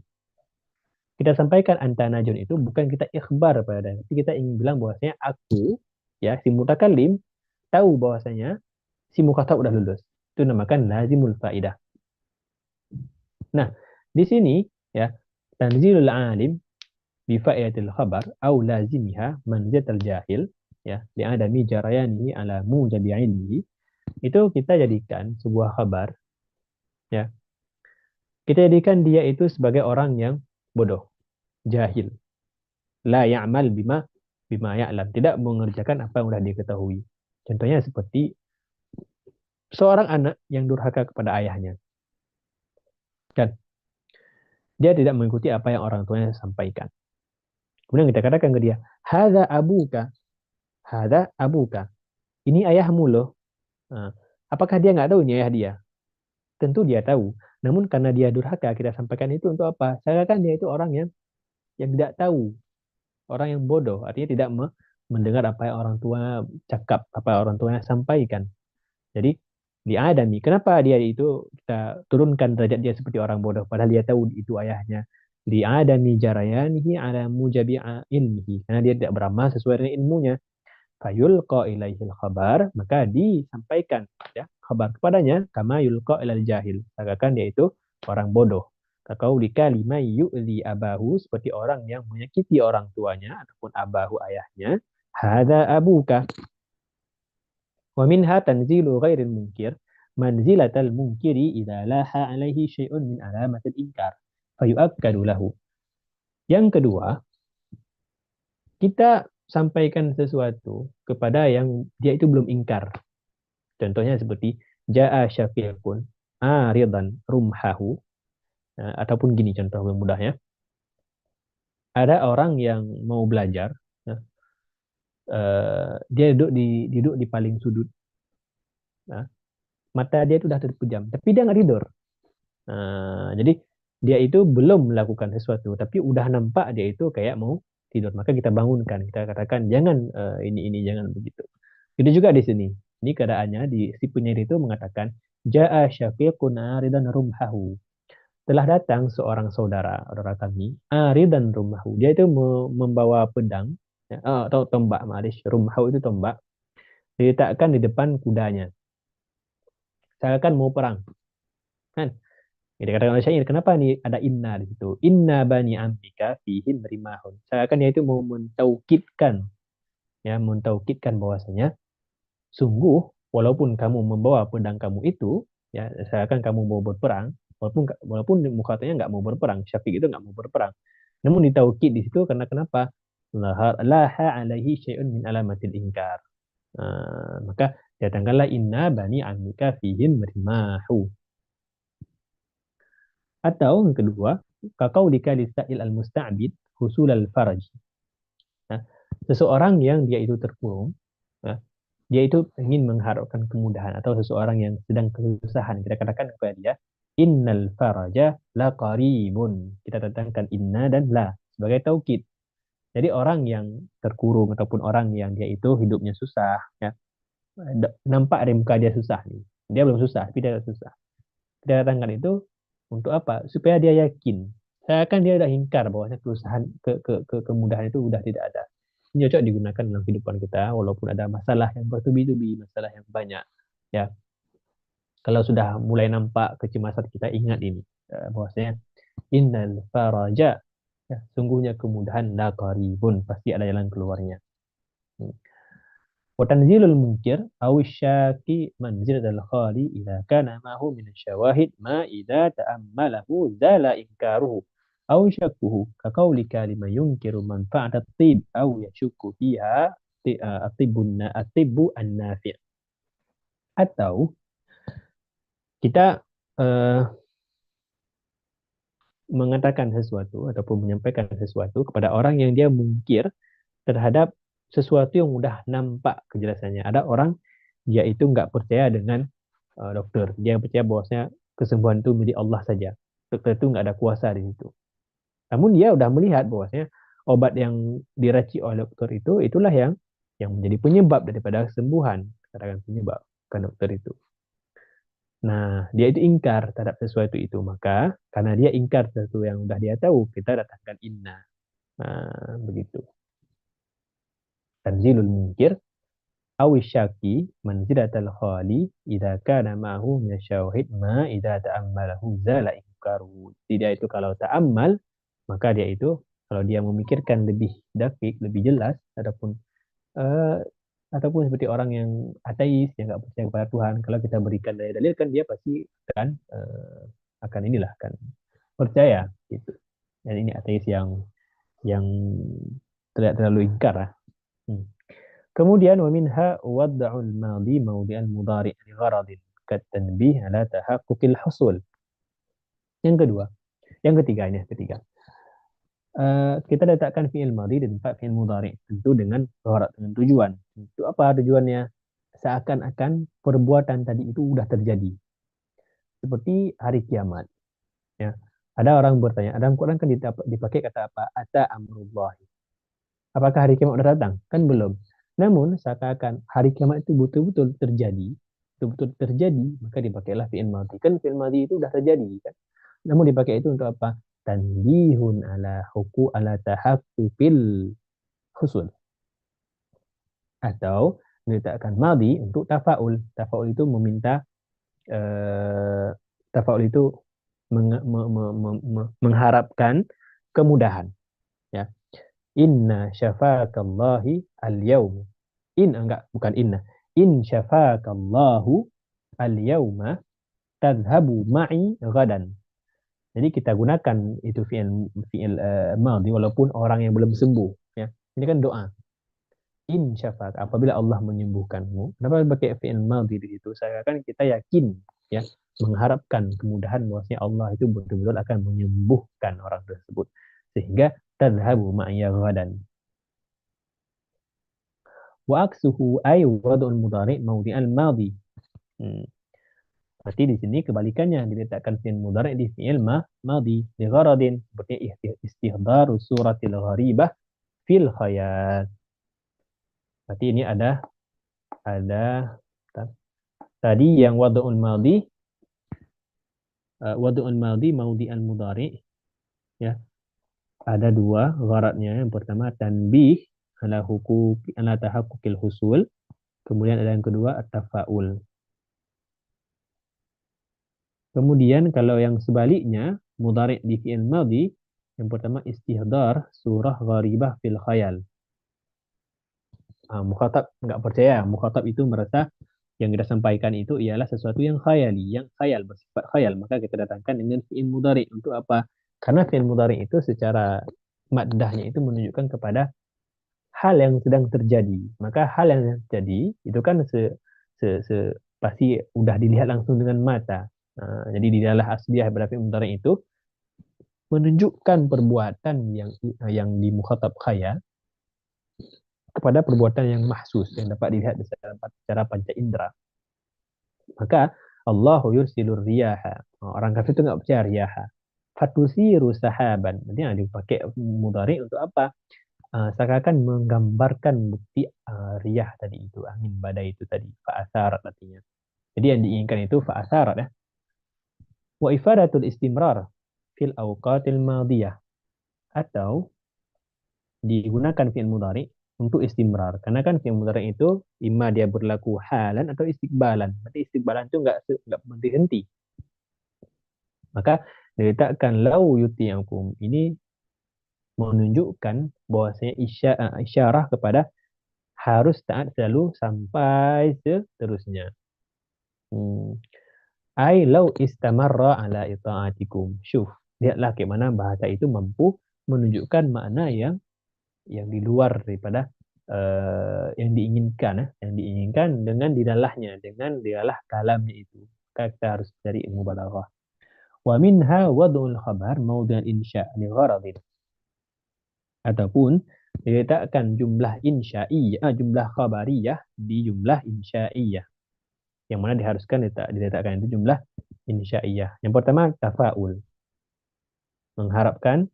Kita sampaikan anta najihun itu bukan kita ikhbar pada dia, tapi kita ingin bilang bahwasanya aku, ya, si mutakalim tahu bahwasanya si mukhatab udah lulus. Itu namakan lazimul faidah. Nah, di sini ya, tanzilul alim bifaidatil khabar au lazimiha manzilatal jahil, ya, li'adami jarayanihi ala mujabi ilmihi. Itu kita jadikan sebuah kabar, ya. Kita jadikan dia itu sebagai orang yang bodoh, jahil. La ya'mal bima bima ya'lam, tidak mengerjakan apa yang sudah diketahui. Contohnya seperti seorang anak yang durhaka kepada ayahnya. Dan dia tidak mengikuti apa yang orang tuanya sampaikan. Kemudian kita katakan ke dia, hadza abuka, hadza abuka. Ini ayahmu loh. Nah, apakah dia nggak tahu ini ayah dia? Tentu dia tahu. Namun karena dia durhaka, kita sampaikan itu untuk apa? Saya kan dia itu orang yang tidak tahu, orang yang bodoh, artinya tidak mendengar apa yang orang tua cakap, apa yang orang tuanya sampaikan. Jadi diadami. Kenapa dia itu kita turunkan derajat dia seperti orang bodoh, padahal dia tahu itu ayahnya. Diadami jarayanihi ala mujabi'a ilmihi. Karena dia tidak beramal sesuai dengan ilmunya. Fayulqa ilaihil khabar, maka disampaikan ya khabar kepadanya kama yulqa ilal jahil, katakan dia itu orang bodoh. Kakau lima yu'li abahu, seperti orang yang menyakiti orang tuanya ataupun abahu ayahnya. Hadza abuka. Wa minha tanzilu ghairil munkir manzilatal munkiri idza laha alaihi syai'un min alamatil inkar fayu'akkadu lahu. Yang kedua, kita sampaikan sesuatu kepada yang dia itu belum ingkar. Contohnya seperti ja'a syafiqun aridan rumhahu. Nah, ataupun gini contoh yang mudahnya. Ada orang yang mau belajar, nah, dia duduk di paling sudut. Nah, mata dia itu sudah terpejam, tapi dia nggak tidur. Nah, jadi dia itu belum melakukan sesuatu, tapi udah nampak dia itu kayak mau tidur. Maka kita bangunkan, kita katakan jangan ini jangan begitu. Itu juga di sini. Ini keadaannya di si penyair itu mengatakan ja'a syafiqun aridan rumhahu. Telah datang seorang saudara kami, aridan rumhahu. Dia itu membawa pedang, ya, atau tombak, ma'alish. Rumhahu itu tombak, diletakkan di depan kudanya. Seakan mau perang. Kan? Jadi katakan oleh syair, kenapa nih ada inna di situ? Inna bani ampika fihim rimahun. Seakan dia itu mau mentaukidkan, ya, mentaukidkan bahwasanya sungguh walaupun kamu membawa pedang kamu itu, ya, seakan kamu mau berperang, walaupun mukhatabnya nggak mau berperang, Syafiq itu nggak mau berperang. Namun ditaukid di situ karena kenapa? Laha alaihi syai'un min alamatil ingkar. Maka datangkanlah inna bani amika fihim rimahu. Atau yang kedua, kakau lisa'il al-musta'bid husul al-faraj. Nah, seseorang yang dia itu terkurung, nah, dia itu ingin mengharapkan kemudahan, atau seseorang yang sedang kesusahan, kita katakan kepada dia, innal faraja la qaribun. Kita datangkan inna dan la sebagai taukid. Jadi orang yang terkurung ataupun orang yang dia itu hidupnya susah, ya, nampak dari muka dia susah nih. Dia belum susah, tapi dia susah. Kita datangkan itu untuk apa? Supaya dia yakin. Seakan dia sudah ingkar bahwa kesusahan, kemudahan itu sudah tidak ada. Ini cocok digunakan dalam kehidupan kita, walaupun ada masalah yang bertubi-tubi, masalah yang banyak. Ya, kalau sudah mulai nampak kecemasan kita, ingat ini, bahwasanya innal faraja, ya, sungguhnya kemudahan la qaribun, pasti ada jalan keluarnya. Wa tanzilul munkir aw syaki manzilatal khali idza kana ma'hu min syawahid ma idza ta'ammalahu zala inkaruhu aw syakkuhu ka qaulika liman yunkiru manfa'at at-tib aw yashukku fiha at-tibbu an-nafi'. Atau kita mengatakan sesuatu ataupun menyampaikan sesuatu kepada orang yang dia mungkir terhadap sesuatu yang udah nampak kejelasannya. Ada orang dia itu nggak percaya dengan dokter. Dia percaya bahwasanya kesembuhan itu milik Allah saja. Dokter itu nggak ada kuasa di situ. Namun dia udah melihat bahwasanya obat yang diracik oleh dokter itu itulah yang menjadi penyebab daripada kesembuhan. Katakan penyebab kan dokter itu. Nah, dia itu ingkar terhadap sesuatu itu. Maka karena dia ingkar sesuatu yang udah dia tahu, kita datangkan inna. Nah, begitu. Tanzilul munkir awi syaki manzilatal khali idza kana ma'hu minasyawahid ma idza ta'ammalahu zala inkaru. Tidak itu kalau ta'ammal maka dia itu kalau dia memikirkan lebih dafik, lebih jelas eh, ataupun seperti orang yang ateis yang nggak percaya kepada Tuhan, kalau kita berikan dalil-dalil kan dia pasti akan inilah kan percaya gitu. Dan ini ateis yang tidak terlalu ingkar lah. Hmm. Kemudian wa minha wad'ul madhi mawdi'al mudhari' li gharadin katanbih ala tahaqquqil husul. Yang kedua, yang ketiga ini ketiga. Kita letakkan fi'il madhi di tempat fi'il mudhari' tentu dengan gharad, dengan tujuan. Itu apa tujuannya? Seakan-akan perbuatan tadi itu sudah terjadi. Seperti hari kiamat, ya. Ada orang bertanya, dalam Quran kan dipakai kata apa? Ata amrullah. Apakah hari kiamat sudah datang? Kan belum. Namun seakan-akan hari kiamat itu betul-betul terjadi, maka dipakailah fi'il madhi. Kan fi'il madhi itu sudah terjadi kan. Namun dipakai itu untuk apa? Tanbihun ala tahaqqufil husul. Atau diletakkan madhi untuk tafaul. Tafaul itu meminta tafaul itu mengharapkan kemudahan, ya. Inna syafakallahi al-yaum. Enggak, bukan inna. In syafakallahu al-yauma tadhhabu ma'i gadan. Jadi kita gunakan itu fi'il madhi walaupun orang yang belum sembuh, ya. Ini kan doa. In syafak, apabila Allah menyembuhkanmu. Kenapa pakai fi'il madhi di situ? Saya kan kita yakin, ya, mengharapkan kemudahan bahwasanya Allah itu betul-betul akan menyembuhkan orang tersebut. Sehingga tadhhabu ma'ya ghadan. Wa aksuhu ay wad'ul mudhari' mawdi'al madhi. Berarti di sini kebalikannya diletakkan fi'il mudhari' di fi'il madhi li gharadin, seperti istihdharu suratil gharibah fil khayal. Berarti ini ada tadi yang wad'ul madhi mawdi'al mudhari', ya. Ada dua gharadnya. Yang pertama tanbih ala tahaqquqil husul. Kemudian ada yang kedua at-tafaul. Kemudian kalau yang sebaliknya mudhari' di fi'il madhi, yang pertama istihdar surah gharibah fil khayal. Mukhatab nggak percaya. Mukhatab itu merasa yang kita sampaikan itu ialah sesuatu yang khayali, yang khayal, bersifat khayal. Maka kita datangkan dengan fi'il mudhari'. Untuk apa? Karena fi'il mudhari' itu secara maddahnya itu menunjukkan kepada hal yang sedang terjadi. Maka hal yang terjadi itu kan pasti udah dilihat langsung dengan mata. Jadi di dalam asliah pada fi'il mudhari' itu menunjukkan perbuatan yang di mukhatab khayal kepada perbuatan yang mahsus yang dapat dilihat secara panca indera. Maka Allahu yursilur riyaha. Orang kafir itu nggak percaya riyaha. Fatusiru sahaban. Jadi dipakai mudhari' untuk apa? Seakan menggambarkan bukti riyah tadi itu, angin badai itu tadi, fa'asarat artinya. Jadi yang diinginkan itu fa'asarat, ya. Wa ifadatul istimrar fil awqatil madiyah, atau digunakan fi'il mudhari untuk istimrar. Karena kan fi'il mudhari itu imma dia berlaku halan atau istiqbalan. Berarti istiqbalan itu nggak berhenti. Maka diletakkan lau yuti'akum. Ini menunjukkan bahwasanya isyarah kepada harus taat selalu sampai seterusnya. Ai lau istamarra ala ita'atikum. Syuf, lihatlah bagaimana bahasa itu mampu menunjukkan makna yang di luar daripada yang diinginkan dengan didalahnya, dengan didalah kalamnya itu. Maka kita harus cari ilmu balaghah. Wa minha wad'ul khabar mawdi'al insya' li gharadin. Ataupun diletakkan jumlah insya'iyah, jumlah khabariyah di jumlah insya'iyah. Yang mana diharuskan diletakkan itu jumlah insya'iyah. Yang pertama tafa'ul, mengharapkan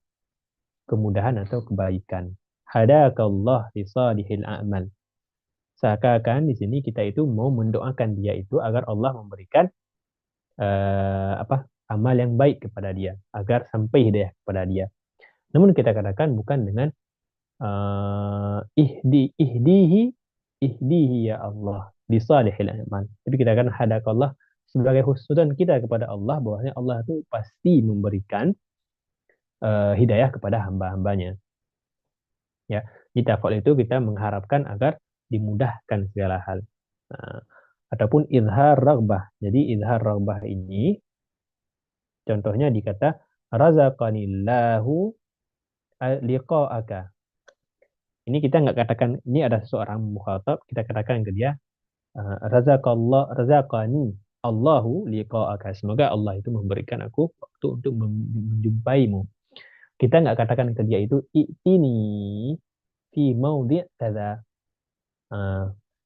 kemudahan atau kebaikan. Hadakallah li salihil a'mal. Seakan-akan di sini kita itu mau mendoakan dia itu agar Allah memberikan amal yang baik kepada dia, agar sampai hidayah kepada dia. Namun kita katakan bukan dengan ihdihi ya Allah li salihil a'mal. Tapi kita akan hadakallah sebagai khususan kita kepada Allah, bahwasanya Allah itu pasti memberikan hidayah kepada hamba-hambanya. Ya, di tafa'ul itu kita mengharapkan agar dimudahkan segala hal. Nah, ataupun izhar raghbah. Jadi izhar raghbah ini contohnya dikata razaqanillahu liqa'aka. Ini kita nggak katakan ini ada seseorang mukhatab, kita katakan ke dia razaqani Allahu liqa'aka. Semoga Allah itu memberikan aku waktu untuk menjumpaimu. Kita nggak katakan ke dia itu i'tini fi maudhi' kadza.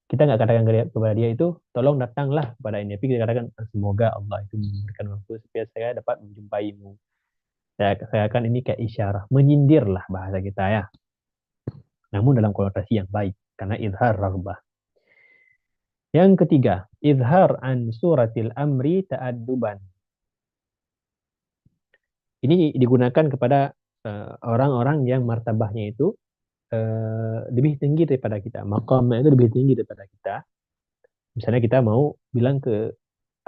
Kita nggak katakan kepada dia itu tolong datanglah kepada ini, tapi kita katakan semoga Allah itu memberikan waktu supaya saya dapat menjumpaimu. Saya akan ini kayak isyarah, menyindir lah bahasa kita ya. Namun dalam konotasi yang baik, karena izhar raghbah. Yang ketiga, izhar an suratil amri ta'adduban. Ini digunakan kepada orang-orang yang martabahnya itu lebih tinggi daripada kita, maqamnya itu lebih tinggi daripada kita. Misalnya kita mau bilang ke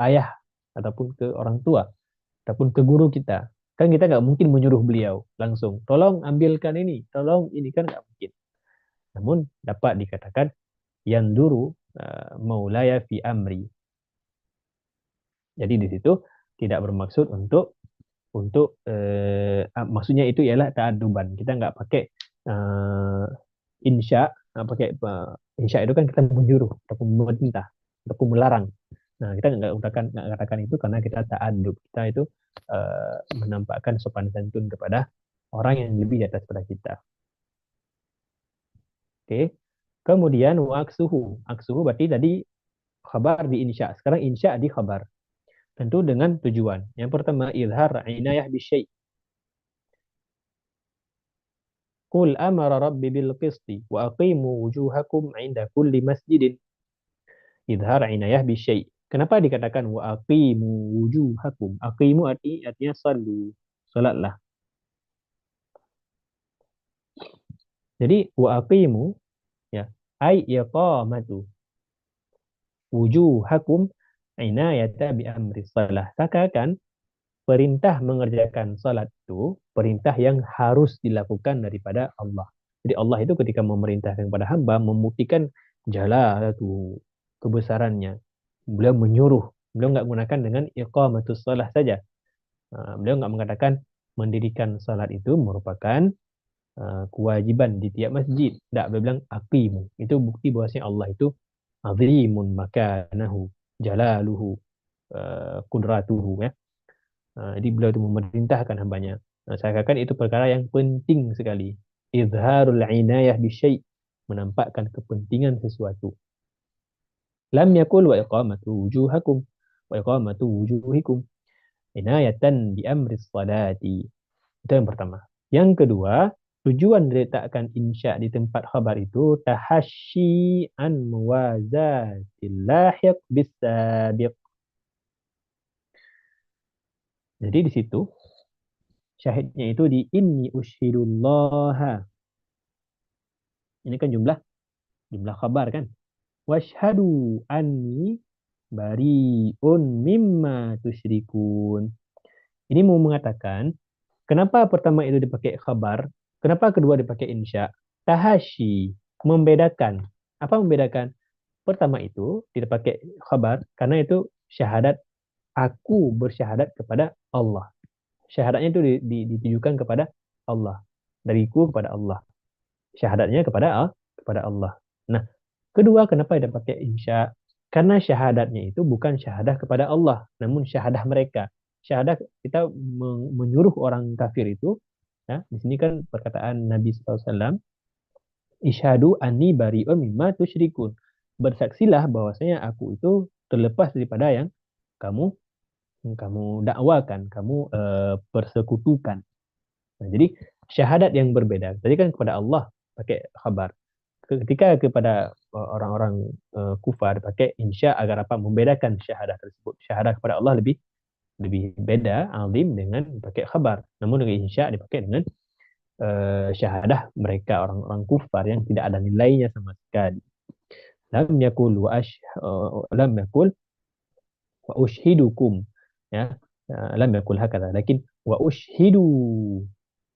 ayah ataupun ke orang tua ataupun ke guru kita, kan kita nggak mungkin menyuruh beliau langsung tolong ambilkan ini, tolong ini, kan nggak mungkin. Namun dapat dikatakan yanduru maulaya fi amri. Jadi di situ tidak bermaksud untuk maksudnya itu ialah ta'adduban. Kita nggak pakai insya, pakai insya itu kan kita menyuruh ataupun memerintah ataupun melarang. Nah, kita nggak katakan itu karena kita ta'addub. Kita itu menampakkan sopan santun kepada orang yang lebih di atas pada kita. Oke. Kemudian aksuhu. Aksuhu berarti tadi khabar di insya. Sekarang insya di khabar. Tentu dengan tujuan. Yang pertama, izhar inayah bisyai'. Qul amara rabbi bil qisti wa aqimu wujuhakum 'inda kulli masjidin. Izhar inayah bisyai'. Kenapa dikatakan wa aqimu wujuhakum? Aqimu artinya sallu. Salatlah. Jadi wa aqimu ya, ai iqamatu wujuhakum inayata bi amri shalah. Katakan perintah mengerjakan salat itu perintah yang harus dilakukan daripada Allah. Jadi Allah itu ketika memerintahkan kepada hamba, membuktikan jalalatu, kebesarannya. Beliau menyuruh. Beliau nggak menggunakan dengan iqamatus shalah saja. Beliau nggak mengatakan mendirikan salat itu merupakan kewajiban di tiap masjid. Tidak, beliau bilang aqimu. Itu bukti bahwasanya Allah itu azimun makanahu, jalaluhu, kudratuhu ya. Jadi beliau itu memerintahkan hambanya. Saya katakan itu perkara yang penting sekali. Izharul inayah bisyai', menampakkan kepentingan sesuatu. Lam yakul wa iqamatu wujuhakum wa iqamatu wujuhikum inayatan bi amri salati. Itu yang pertama. Yang kedua, tujuan diletakkan insya di tempat khabar itu tahasyi an muwazatil lahiq bis sabiq. Jadi di situ syahidnya itu di inni ushidullaha. Ini kan jumlah khabar kan. Washhadu anni bari'un mimma tusyrikun. Ini mau mengatakan kenapa pertama itu dipakai khabar, kenapa kedua dipakai insya? Tahasyi, membedakan. Apa membedakan? Pertama itu tidak pakai khabar karena itu syahadat, aku bersyahadat kepada Allah. Syahadatnya itu ditujukan kepada Allah. Dariku kepada Allah. Syahadatnya kepada Allah. Nah, kedua, kenapa dia pakai insya? Karena syahadatnya itu bukan syahadah kepada Allah, namun syahadah mereka. syahadah kita menyuruh orang kafir itu, ya, di sini kan perkataan Nabi SAW, Isyhadu anni bari'un mimma tusyrikun. Bersaksilah bahwasanya aku itu terlepas daripada yang kamu kamu dakwakan, kamu persekutukan. Nah, jadi syahadat yang berbeda. Tadi kan kepada Allah pakai khabar. Ketika kepada orang-orang kufar pakai insya agar apa? Membedakan syahadah tersebut. Syahadah kepada Allah lebih lebih beda, alim dengan pakai khabar. Namun dengan insya dipakai dengan syahadah mereka orang-orang kufar yang tidak ada nilainya sama sekali. Lam yakul wa lam yakul wa ushidukum, ya. Lam yakul hakadha lakin wa ushidu,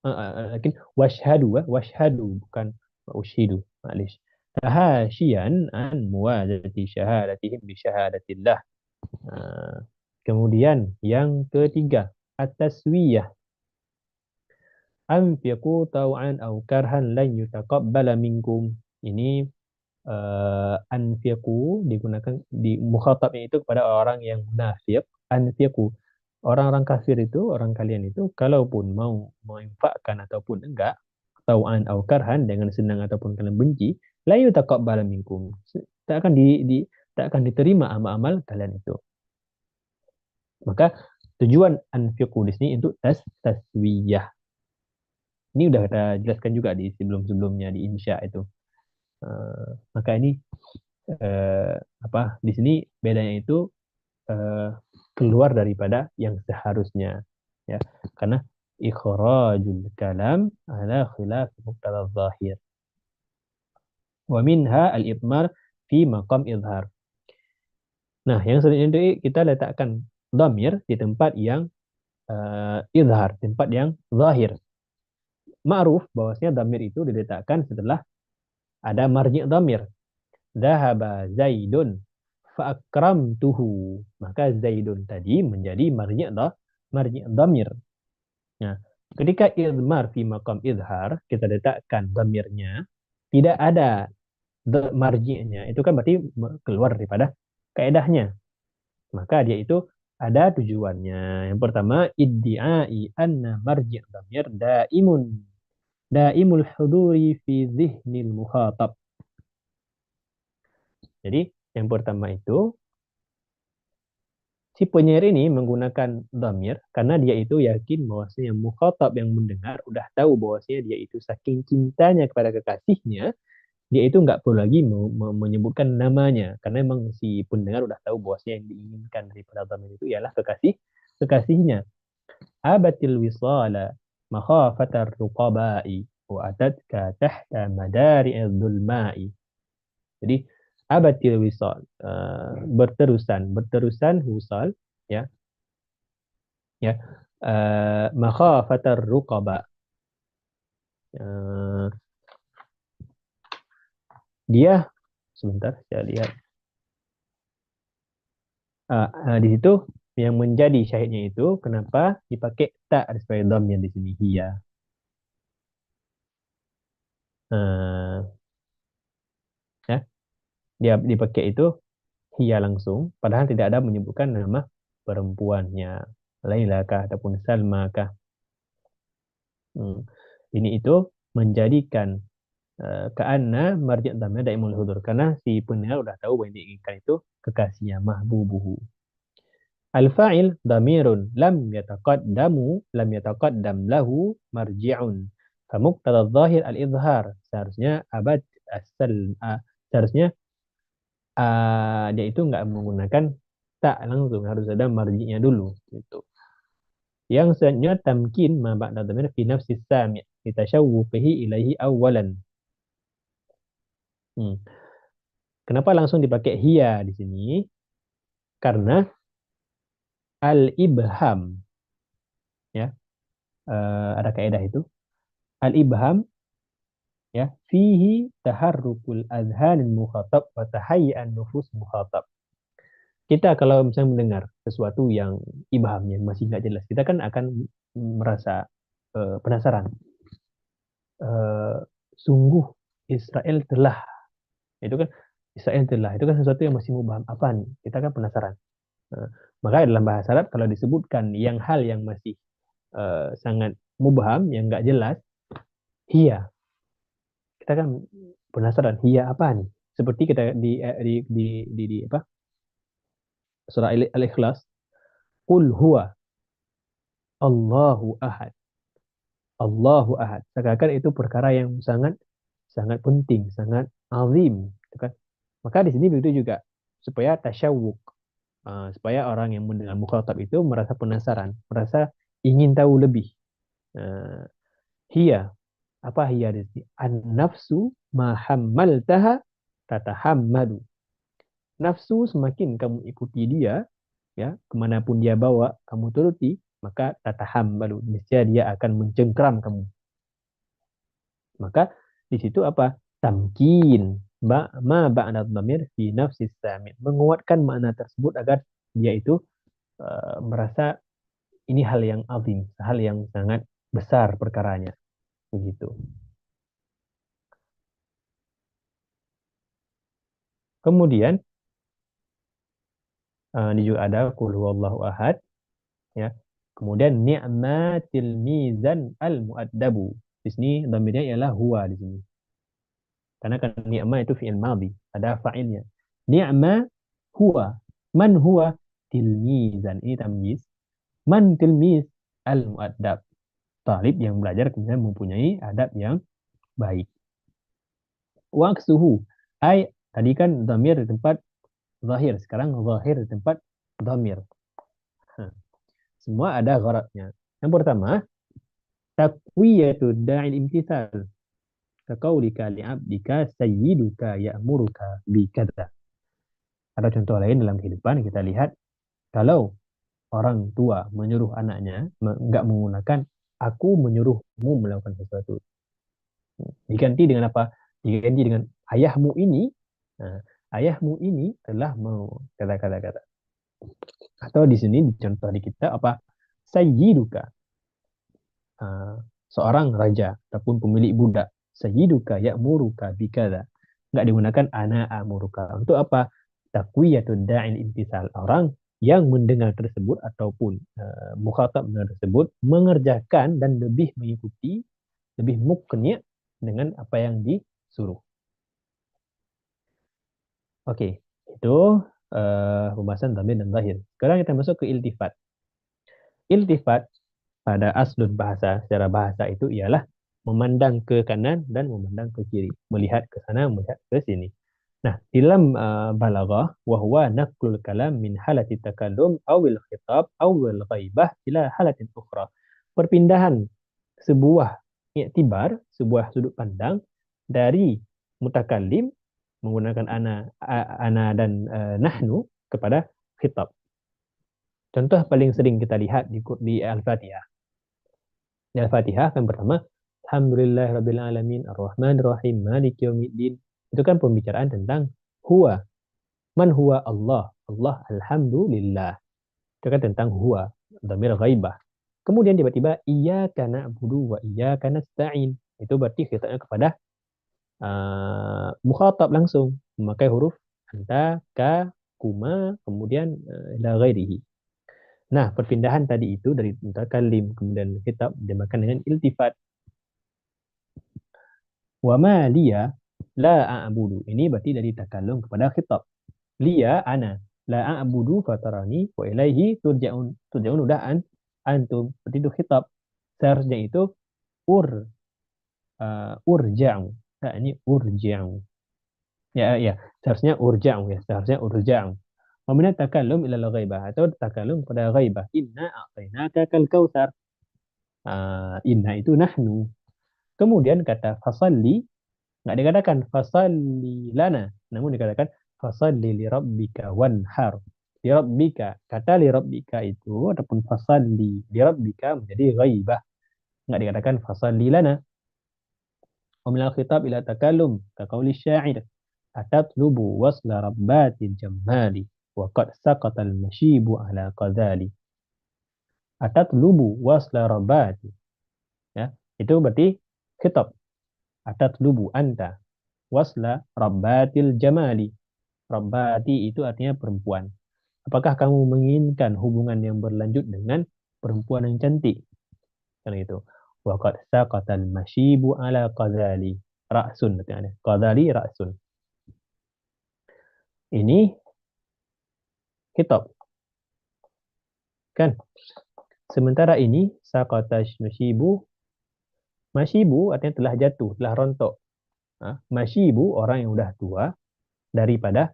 lakin washhadu bukan wa ushidu, ma'lish. Tahasyian an muwazati syahadatihim bi syahadatillah. Kemudian yang ketiga, at-taswiyah. Anfiqu taw'an aw karhan lan yutaqabbala minkum. Ini anfiqu digunakan di mukhatabnya itu kepada orang yang munafik. Anfiqu, orang-orang kafir itu, orang kalian itu, kalaupun mau menginfakkan ataupun enggak, tau'an au karhan, dengan senang ataupun kalian benci, la yutaqabbal minkum. Tak akan tak akan diterima amal-amal kalian itu. Maka tujuan anfiqu di sini untuk taswiyah. Ini udah kita jelaskan juga di sebelum-sebelumnya di insya itu. Maka ini di sini bedanya itu keluar daripada yang seharusnya, ya, karena ikhrajul kalam ala khilaf muqtada zahir wa minha al-idmar fi maqam izhar. Nah, yang selanjutnya itu kita letakkan dhamir di tempat yang izhar, tempat yang zahir. Ma'ruf bahwasanya dhamir itu diletakkan setelah ada marji' dhamir. Dhahaba Zaidun fa akramtuhu. Maka Zaidun tadi menjadi marji' dhamir. Nah, ketika idmar fi maqam izhar, kita letakkan dhamirnya, tidak ada marji'nya, itu kan berarti keluar daripada kaedahnya. Maka dia itu ada tujuannya. Yang pertama, iddi'ai anna marji' dhamir daimul huduri fi zihnil mukhatab. Jadi, yang pertama itu, si penyair ini menggunakan dhamir karena dia itu yakin bahwasanya mukhatab yang mendengar udah tahu bahwasanya dia itu saking cintanya kepada kekasihnya, dia itu nggak perlu lagi menyebutkan namanya karena memang si pendengar udah tahu bahwasanya yang diinginkan daripada dhamir itu ialah kekasihnya. Abatil wisala makhafatar ruqabai wa atatka tahta madari'idh dhulma'i. Jadi abatil wisal, berterusan wisal, ya, ya, makhafatar ruqaba, dia sebentar saya lihat di situ yang menjadi syahidnya itu kenapa dipakai tak sebagai dhamir di sini, hiya. Ya, dia dipakai itu hiya langsung, padahal tidak ada menyebutkan nama perempuannya, Laila kah ataupun Salma kah. Ini itu menjadikan karena marji' dhamir daimul hudur, karena si pendengar udah tahu bahwa yang diinginkan itu kekasihnya, mahbubuhu. Al-fa'il dhamirun lam yataqaddam lahu marji'un. Famuqtada dhahir al-izhar. Seharusnya abad seharusnya dia itu nggak menggunakan tak langsung, harus ada marji'nya dulu gitu. Yang selanjutnya tamkin ma ba'da dhamir fi nafsi sami' litashawwufihi ilaihi awwalan. Kenapa langsung dipakai hiya di sini? Karena al-ibham, ya, ada kaidah itu. Al-ibham, ya, fihi taharrukul adhanil mukhatab wa tahayyan nufus mukhatab. Kita kalau misalnya mendengar sesuatu yang ibhamnya masih nggak jelas, kita kan akan merasa penasaran. Sungguh Israel telah, itu kan Israel telah, itu kan sesuatu yang masih mubham, apa nih? Kita kan penasaran. Maka dalam bahasa Arab kalau disebutkan yang hal yang masih sangat mubham, yang nggak jelas, hiya. Kita kan penasaran, hiya apa nih? Seperti kita di apa? Surah Al-Ikhlas, Qul huwa Allahu ahad. Allahu ahad. Seakan itu perkara yang sangat sangat penting, sangat azim, gitu kan? Maka di sini begitu juga supaya tasyawuk, supaya orang yang mendengar mukhatab itu merasa penasaran, merasa ingin tahu lebih. Uh, hiya, apa hiya di sini? An-nafsu ma hammaltaha tatahammadu. Nafsu semakin kamu ikuti dia, ya, kemanapun dia bawa, kamu turuti, maka tatahammadu, niscaya dia akan mencengkram kamu. Maka di situ apa? Tamkin. Ma ba'da dhamir fi nafsi sami. Menguatkan makna tersebut agar dia itu merasa ini hal yang azim, hal yang sangat besar perkaranya. Begitu. Kemudian ini juga ada qul huwallahu ahad, ya. Kemudian ni'matil mizan al muaddabu. Di sini dhamirnya ialah huwa di sini. Karena kan ni'ma itu fi'il madhi, ada fa'ilnya. Ni'ma huwa. Man huwa? Tilmizan. Ini tamyiz. Man tilmiz al-mu'addab. Talib yang belajar kemudian mempunyai adab yang baik. Waqsuhu. Ay, tadi kan dhamir di tempat zahir. Sekarang zahir di tempat dhamir. Semua ada gharadnya. Yang pertama, taqwiyatu da'il imtithal. Kaqaulika li'abdika sayyiduka ya'muruka bikadza. Ada contoh lain dalam kehidupan, kita lihat kalau orang tua menyuruh anaknya enggak menggunakan aku menyuruhmu melakukan sesuatu. Diganti dengan apa? Diganti dengan ayahmu ini. Nah, ayahmu ini telah mau kata-kata. Atau di sini contoh di kita apa? Sayyiduka. Seorang raja ataupun pemilik budak. Sayyiduka ya'muruka bikadza. Enggak digunakan ana amuruka. Untuk apa? Taqwiyatud da'il imtisal. Orang yang mendengar tersebut ataupun mukhatab mendengar tersebut mengerjakan dan lebih mengikuti, lebih mukni' dengan apa yang disuruh. Oke, itu pembahasan dhamir dan zahir. Sekarang kita masuk ke iltifat. Iltifat pada aslun bahasa, secara bahasa itu ialah memandang ke kanan dan memandang ke kiri, melihat ke sana, melihat ke sini. Nah, dalam balaghah wa huwa naqlul kalam min halati takallum awil khitab awil ghaibah ila halatin ukhra. Perpindahan sebuah iktibar, sebuah sudut pandang dari mutakallim menggunakan ana dan nahnu kepada khitab. Contoh paling sering kita lihat di Al-Fatihah. Di Al-Fatihah kan pertama Alhamdulillahirabbil alamin arrahmanir rahim maliki yaumiddin. Itu kan pembicaraan tentang huwa. Man huwa Allah? Allah alhamdulillah. Itu kan tentang huwa, dhamir ghaibah. Kemudian tiba-tiba iyyaka na'budu wa iyyaka nasta'in. Itu berarti khitabnya kepada mukhatab langsung memakai huruf anta, ka, kuma, kemudian ila ghairihi. Nah, perpindahan tadi itu dari mutakallim kemudian khitab dinamakan dengan iltifat. Wa ma liya la a'budu. Ini berarti dari takallum kepada khitab. Liya ana la a'budu fatarani wa ilaihi turja'un udah antum. Berarti itu khitab. Seharusnya itu urja'u. Nah, ini urja'u. Ya, seharusnya urja'u ya, seharusnya urja'u. Wa min takallum ila al-ghaibah atau takallum pada ghaibah. Inna a'tainaka kal kautsar. Inna itu nahnu. Kemudian kata fasalli nggak dikatakan fasalli lana, namun dikatakan fasalli li rabbika wanhar. Li rabbika, kata li rabbika itu ataupun fasalli li rabbika menjadi ghaibah. Nggak dikatakan fasalli lana. Wa min al-khitab ila takallum ka qauli syair atatlubu wasla rabbatil jammali wa qad saqata al-mashibu ala qadali. Atatlubu wasla rabbati, ya, itu berarti khitab. Atatlubu anta wasla rabbatil jamali. Rabbati itu artinya perempuan. apakah kamu menginginkan hubungan yang berlanjut dengan perempuan yang cantik? Kan itu. Waqad saqatal mashibu ala qadali ra'sun, katanya. Qadali ra'sun. Ini khitab, kan? Sementara ini saqatal mashibu, mashibu artinya telah jatuh, telah rontok. Mashibu orang yang sudah tua daripada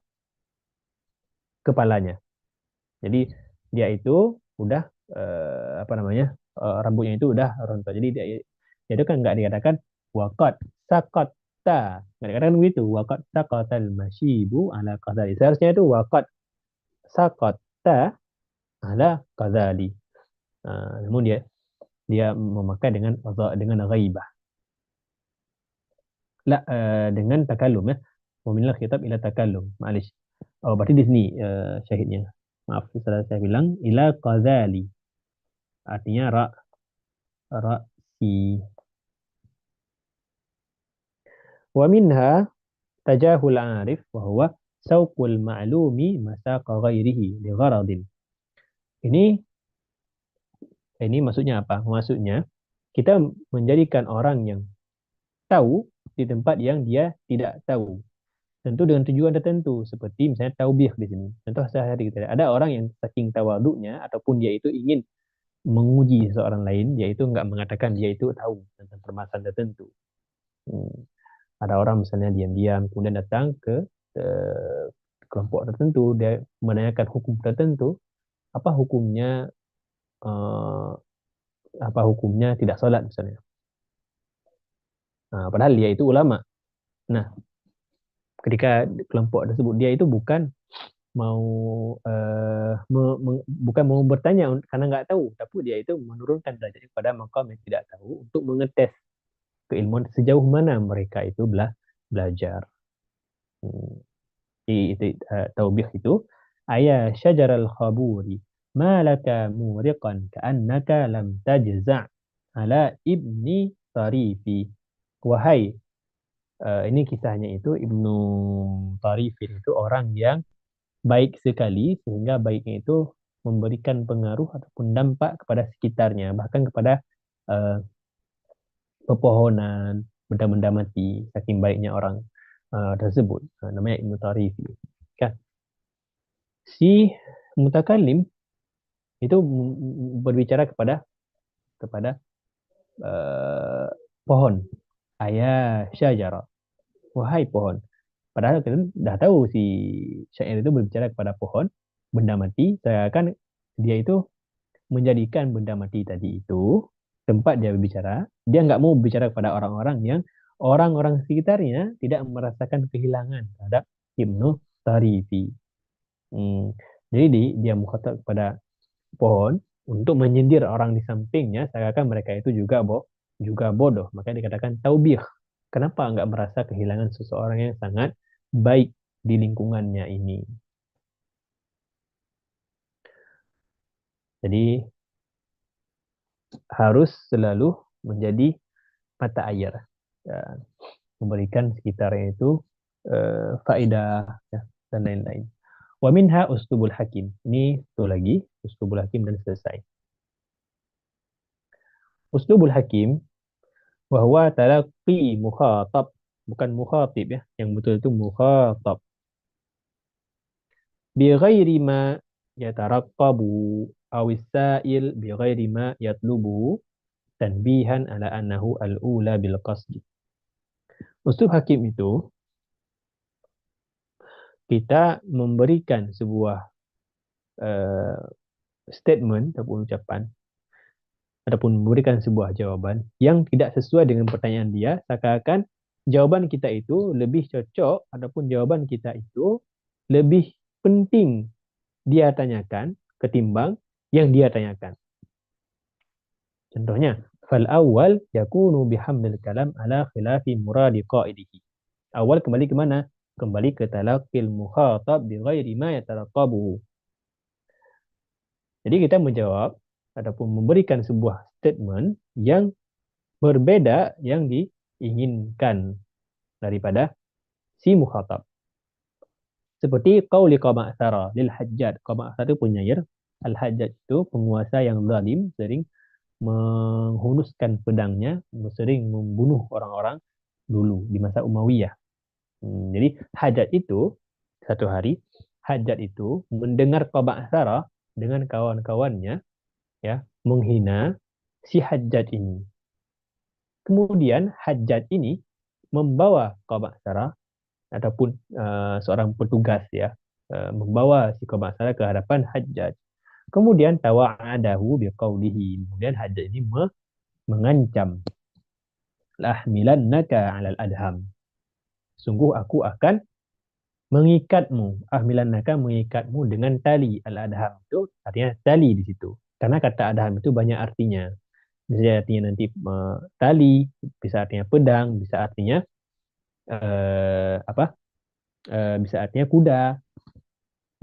kepalanya. Jadi dia itu udah apa namanya, rambutnya itu udah rontok. Jadi dia itu kan nggak dikatakan waqad saqatta, nggak dikatakan begitu. Waqad saqatal mashibu ala qadari. Seharusnya itu waqad saqatta ala qadari. Namun dia memakai dengan ghaibah. La, dengan takallum ya. Meminal khitab ila takallum. Ma'alish. Oh, berarti di sini syahidnya. Maaf, salah saya bilang ila qadali. Artinya ra'si. Wa minha tajahul arif wa huwa sauqul ma'lumi masaqa ghairihi li gharadin. Ini ini maksudnya apa? Maksudnya kita menjadikan orang yang tahu di tempat yang dia tidak tahu. Tentu dengan tujuan tertentu, seperti misalnya taubih di sini. Contoh sehari kita ada orang yang saking tawaduknya ataupun dia itu ingin menguji seorang lain, dia itu nggak mengatakan dia itu tahu tentang permasalahan tertentu. Ada orang misalnya diam-diam kemudian datang ke eh, kelompok tertentu, dia menanyakan hukum tertentu, apa hukumnya eh, apa hukumnya tidak sholat misalnya. Padahal dia itu ulama. Nah, ketika kelompok tersebut dia itu bukan mau bukan mau bertanya karena nggak tahu, tapi dia itu menurunkan derajat kepada makam yang tidak tahu untuk mengetes keilmuan sejauh mana mereka itu belajar. Hmm. Itu taubih itu ayat syajaral khaburi malaka muriqan ka'annaka lam tajza' ala ibni tarifi. Wahai, ini kisahnya itu Ibnu Tarifin itu orang yang baik sekali sehingga baiknya itu memberikan pengaruh ataupun dampak kepada sekitarnya, bahkan kepada eh, pepohonan, benda-benda mati, saking baiknya orang tersebut. Namanya Ibnu Tarifi. Kan? Si mutakallim itu berbicara kepada eh, pohon, ayah syajara, wahai pohon. Padahal kita dah tahu si syair itu berbicara kepada pohon, benda mati, seakan dia itu menjadikan benda mati tadi itu tempat dia berbicara. Dia nggak mau berbicara kepada orang-orang yang orang-orang sekitarnya tidak merasakan kehilangan terhadap Ibnu Tarifi. Hmm. Jadi dia mukhatab kepada pohon untuk menyindir orang di sampingnya, seakan mereka itu juga bodoh. Maka dikatakan taubih. Kenapa nggak merasa kehilangan seseorang yang sangat baik di lingkungannya ini? Jadi harus selalu menjadi mata air, ya, memberikan sekitarnya itu faedah, ya, dan lain-lain. Wa minha uslubul hakim. Ini satu lagi uslubul hakim dan selesai. Uslubul hakim bahwa talaqi mukhatab, bukan mukhatib ya, yang betul itu mukhatab. Bi ghairi ma yataraqqabu aw sa'il bi ghairi ma yatlubu tanbihan ala annahu al-ula bil qasdi. Uslub hakim itu kita memberikan sebuah uh, statement ataupun ucapan ataupun memberikan sebuah jawaban yang tidak sesuai dengan pertanyaan dia, seakan-akan jawaban kita itu lebih cocok ataupun jawaban kita itu lebih penting dia tanyakan ketimbang yang dia tanyakan. Contohnya, fal awal yakunu bihamdil kalam ala khilafi muradi qaidihi. Awal kembali ke mana? Kembali ke talaqil mukhatab bi ghairi ma yataraqabuhu. Jadi kita menjawab ataupun memberikan sebuah statement yang berbeda yang diinginkan daripada si mukhatab. Seperti qauli Qama'sara lil Hajjaj. Qama'sara itu penyair. Al-Hajjaj itu penguasa yang zalim, sering menghunuskan pedangnya, sering membunuh orang-orang dulu di masa Umayyah. Jadi Hajjaj itu satu hari Hajjaj itu mendengar Qama'sara dengan kawan-kawannya ya menghina si Hajjaj ini. Kemudian Hajjaj ini membawa Qama'sara ataupun seorang petugas ya membawa si Qama'sara ke hadapan Hajjaj. Kemudian tawa'adahu biqaulihi. Kemudian Hajjaj ini mengancam lahmilannaka 'alal adham. Sungguh aku akan mengikatmu. Ahmilannaka mengikatmu dengan tali. Al-adham itu artinya tali di situ. Karena kata adham itu banyak artinya. Bisa artinya nanti tali, bisa artinya pedang, bisa artinya apa? Bisa artinya kuda.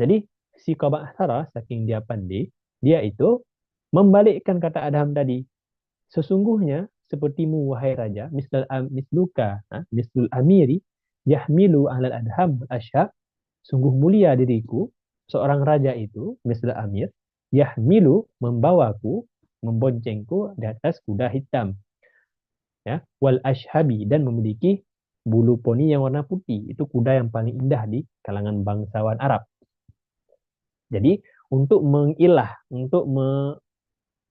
Jadi si Qama'sara saking dia pandai, dia itu membalikkan kata adham tadi. Sesungguhnya sepertimu wahai raja, misluka, mislul amiri, yahmilu alal adham asyab, sungguh mulia diriku, seorang raja itu, mislul amir, yahmilu membawaku, memboncengku di atas kuda hitam, ya, wal ashhabi dan memiliki bulu poni yang warna putih. Itu kuda yang paling indah di kalangan bangsawan Arab. Jadi untuk mengilah, untuk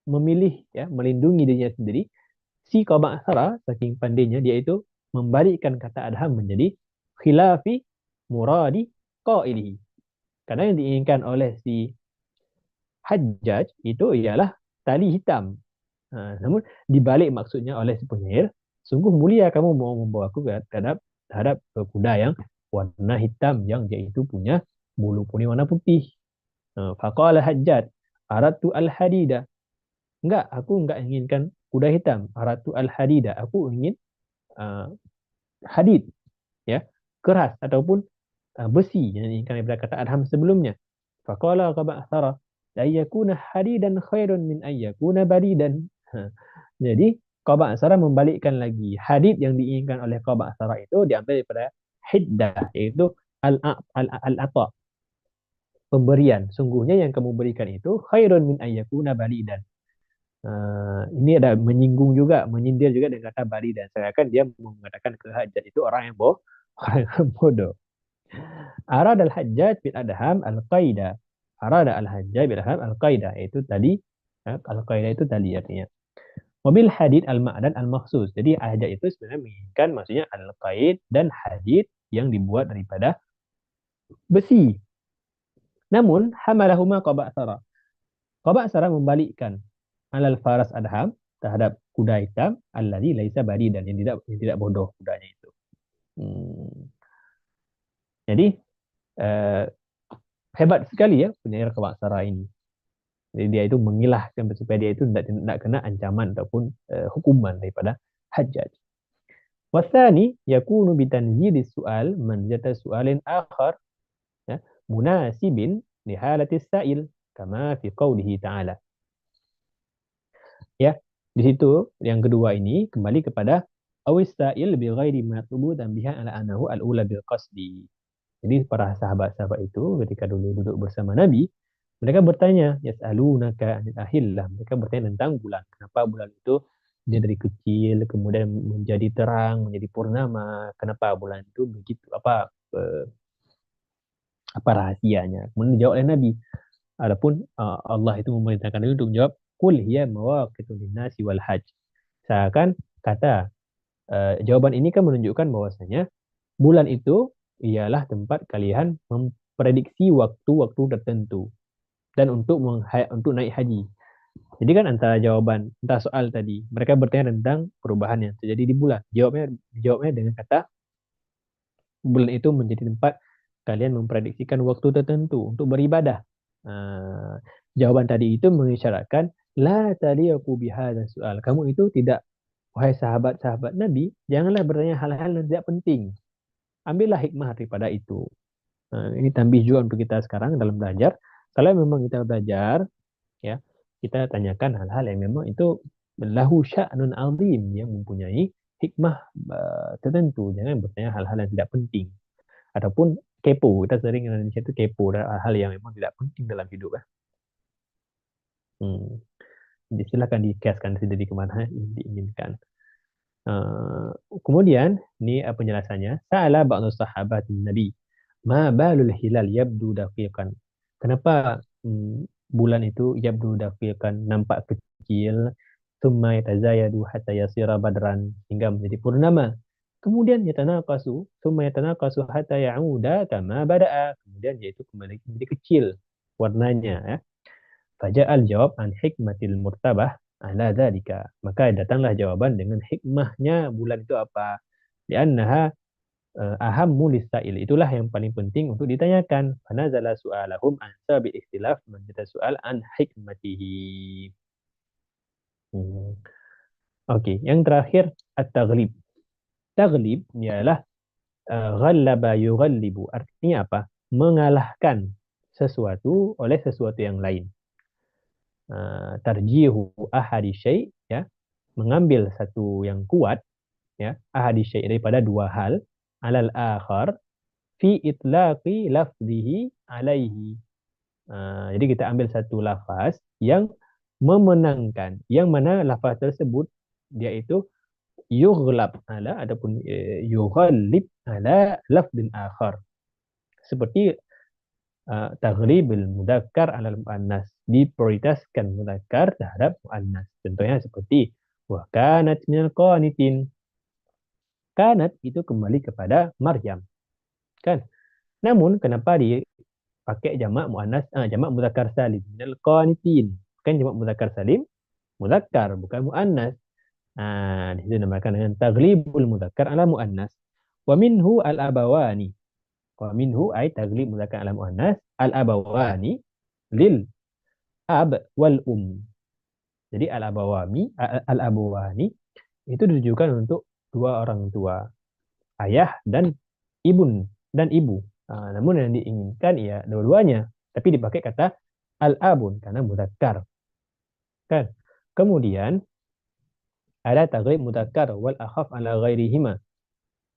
memilih, ya, melindungi dirinya sendiri, si Qama'sara saking pandainya dia itu membalikkan kata adham menjadi khilafi muradi qailihi. Karena yang diinginkan oleh si Hajjaj itu ialah tali hitam. Namun dibalik maksudnya oleh si penyair, sungguh mulia kamu mau membawaku terhadap kuda yang warna hitam yang dia itu punya bulu poni warna putih. Faqala Hajjaj, aratu al-hadida. Aku enggak inginkan kuda hitam. Aratu al-hadida. Aku ingin uh, hadid, ya, keras ataupun besi yang diinginkan daripada kata adham sebelumnya. Faqala Qama'sara, la yakuna hadidan khairun min ayyakuna baridan. Jadi Qama'sara membalikkan lagi. Hadid yang diinginkan oleh Qama'sara itu diambil daripada hiddah, yaitu al-ata, pemberian. Sungguhnya yang kamu berikan itu khairun min ayyakuna baridan. Ini ada menyinggung juga, menyindir juga dengan kata baridan. Sedangkan dia mengatakan ke Hajjaj itu orang yang orang yang bodoh. Arada al-Hajjaj bil adham al-qaida. Arada al-Hajjaj bil adham al-qaida. Itu tadi, al-qaida itu tadi artinya. Mobil hadid al-ma'dan al-makhsus. Jadi Hajjaj itu sebenarnya menginginkan maksudnya al-qaid dan hadid yang dibuat daripada besi. Namun hamalahuma Qama'sara. Qama'sara membalikkan alal faras adham terhadap kuda hitam alladzi laisa baridan, yang tidak bodoh kudanya itu. Jadi eh, hebat sekali ya penyair Qama'sara ini. Jadi dia itu mengilahkan supaya dia itu tidak kena ancaman ataupun hukuman daripada Hajjaj. Wasani yakunu bitanzili su'al manzata su'alin akhar, ya, munasibin li halatis sa'il kama fi qaulihi ta'ala. Ya, di situ yang kedua ini kembali kepada awis sa'il bi ghairi matlubu tanbihan ala annahu al-ula bil qasdi. Jadi para sahabat-sahabat itu ketika dulu duduk bersama Nabi, mereka bertanya, yas'alunaka 'anil ahillah. Mereka bertanya tentang bulan. Kenapa bulan itu dia dari kecil kemudian menjadi terang, menjadi purnama? Kenapa bulan itu begitu? Apa rahasianya? Kemudian dijawab oleh Nabi. Adapun Allah itu memerintahkan Nabi untuk menjawab, "Qul hiya mawaqitu lin-nasi wal hajj." Seakan kata jawaban ini kan menunjukkan bahwasanya bulan itu ialah tempat kalian memprediksi waktu-waktu tertentu dan untuk naik haji. Jadi kan antara soal tadi, mereka bertanya tentang perubahan yang terjadi di bulan. Jawabnya dengan kata bulan itu menjadi tempat kalian memprediksikan waktu tertentu untuk beribadah. Jawaban tadi itu mengisyaratkan la taliqu bihadzal soal. Kamu itu tidak, wahai sahabat-sahabat Nabi, janganlah bertanya hal-hal yang tidak penting. Ambillah hikmah daripada itu. Ini tambih juga untuk kita sekarang dalam belajar. Kalau memang kita belajar, ya, kita tanyakan hal-hal yang memang itu lahu sya'nun azim, yang mempunyai hikmah tertentu. Jangan bertanya hal-hal yang tidak penting. Ataupun kepo. Kita sering di Indonesia itu kepo hal yang memang tidak penting dalam hidup. Hmm. Silakan dikiaskan dari kemana diinginkan. Eh, Kemudian ini penjelasannya. Sa'ala ba'du sahabat Nabi. Ma balul hilal yabdu daqiqan. Kenapa bulan itu yabdu daqiqan, nampak kecil, thumma yatazayadu hatta yasira badran, hingga menjadi purnama. Kemudian yatanaqasu, thumma yatanaqasu hatta ya'uda kama bada'a. Kemudian yaitu kembali menjadi kecil warnanya, ya. Faja'al jawab an hikmatil murtabah ala dzalika. Maka datanglah jawaban dengan hikmahnya bulan itu apa? Li'annaha ahammu lisail. Itulah yang paling penting untuk ditanyakan. Fanazala su'alahum an sabi ikhtilaf menjadi soal an hikmatihi. Oke, yang terakhir at-taghlib. Taghlib ialah ghallaba yughallibu. Artinya apa? Mengalahkan sesuatu oleh sesuatu yang lain. Tarjihu ahadi syai', ya, mengambil satu yang kuat, ya, ahadi syai' daripada dua hal, alal akhar fi itlaqi lafzihi alaihi. Jadi kita ambil satu lafaz yang memenangkan, yang mana lafaz tersebut dia itu yughlab ala ataupun yughallib ala lafzin akhar. Seperti taghlibul mudzakkar alal muannas, diprioritaskan mudzakkar terhadap muannas. Contohnya seperti wa kanat minal qanitin. Kanat itu kembali kepada Maryam, kan? Namun kenapa dipakai jamak muannas, jamak mudzakkar salim, minal qanitin? Kan jamak mudzakkar salim mudzakkar bukan muannas. Di situ dinamakan dengan taghlibul mudzakkar ala muannas. Wa minhu al-abawani. Wa minhu ay taghlib mudzakkar ala muannas al-abawani lil ab wal Jadi al-abawani itu ditujukan untuk dua orang tua, ayah dan ibu. Namun yang diinginkan ya dua-duanya, tapi dipakai kata al-abun karena mudzakkar, kan? Kemudian ada taghlib mudzakkar wal akhaf ala ghairihima.